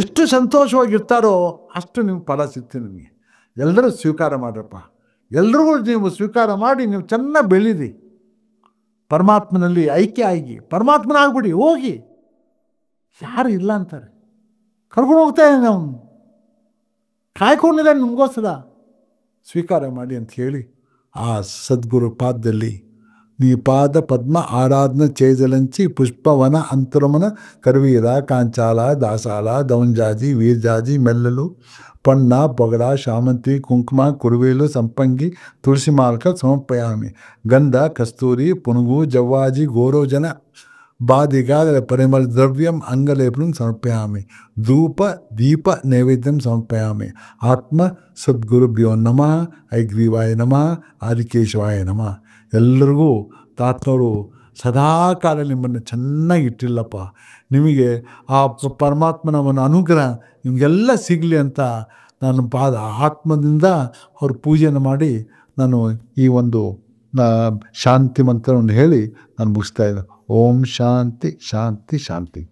ಎಷ್ಟು ಸಂತೋಷವಾಗಿರ್ತಾರೋ ಅಷ್ಟು ನಿಮ್ಗೆ ಫಲ ಸಿಗ್ತದೆ ನಿಮಗೆ. ಎಲ್ಲರೂ ಸ್ವೀಕಾರ ಮಾಡ್ರಪ್ಪ. ಎಲ್ರಿಗೂ ನೀವು ಸ್ವೀಕಾರ ಮಾಡಿ ನೀವು ಚೆನ್ನಾಗಿ ಬೆಳೀರಿ. ಪರಮಾತ್ಮನಲ್ಲಿ ಐಕ್ಯ ಆಗಿ ಪರಮಾತ್ಮನಾಗ್ಬಿಡಿ. ಹೋಗಿ, ಯಾರು ಇಲ್ಲ ಅಂತಾರೆ, ಕರ್ಕೊಂಡು ಹೋಗ್ತಾ ಇದ್ದಾನೆ, ಅವನು ಕಾಯ್ಕೊಂಡಿದ್ದಾನೆ ನಿಮಗೋಸ್ಕರ. ಸ್ವೀಕಾರ ಮಾಡಿ ಅಂತ ಹೇಳಿ ಆ ಸದ್ಗುರು ಪಾದದಲ್ಲಿ ನೀ ಪಾದ ಪದ್ಮ ಆರಾಧನ ಚೇಜಲಂಚಿ ಪುಷ್ಪವನ ಅಂತರಮನ ಕರ್ವೀರ ಕಾಂಚಾಲ ದಾಸಾಲ ದೌಂಜಾಜಿ ವೀರ್ಜಾಜಿ ಮೆಲ್ಲಲು ಪಣ್ಣ ಪೊಗಡ ಶಾಮಂತಿ ಕುಂಕುಮ ಕುರುವೇಲು ಸಂಪಂಗಿ ತುಳಸಿ ಮಾಲ್ಕ ಸಮರ್ಪಯಾಮಿ. ಗಂಧ ಕಸ್ತೂರಿ ಪುನುಗು ಜವ್ವಾಜಿ ಗೋರೋಜನ ಬಾದಿಗಾದ ಪರಿಮಳ ದ್ರವ್ಯಂ ಅಂಗಲೇಪಂ ಸಮರ್ಪಯಾಮಿ. ಧೂಪ ದೀಪ ನೈವೇದ್ಯಂ ಸಮರ್ಪಯಾಮಿ. ಆತ್ಮ ಸದ್ಗುರುಭ್ಯೋ ನಮಃ. ಐಗ್ರೀವಾಯ ನಮಃ. ಆದಿಕೇಶವಾಯ ನಮಃ. ಎಲ್ಲರಿಗೂ ತಾತ್ನವರು ಸದಾಕಾಲ ನಿಮ್ಮನ್ನು ಚೆನ್ನಾಗಿ ಇಟ್ಟಿಲ್ಲಪ್ಪ. ನಿಮಗೆ ಆ ಪರಮಾತ್ಮನ ಒಂದು ಅನುಗ್ರಹ ನಿಮಗೆಲ್ಲ ಸಿಗಲಿ ಅಂತ ನಾನು ಆತ್ಮದಿಂದ ಅವ್ರ ಪೂಜೆಯನ್ನು ಮಾಡಿ ನಾನು ಈ ಒಂದು ಶಾಂತಿ ಮಂತ್ರವನ್ನು ಹೇಳಿ ನಾನು ಮುಗಿಸ್ತಾ ಇದ್ದೆ. ಓಂ ಶಾಂತಿ ಶಾಂತಿ ಶಾಂತಿ.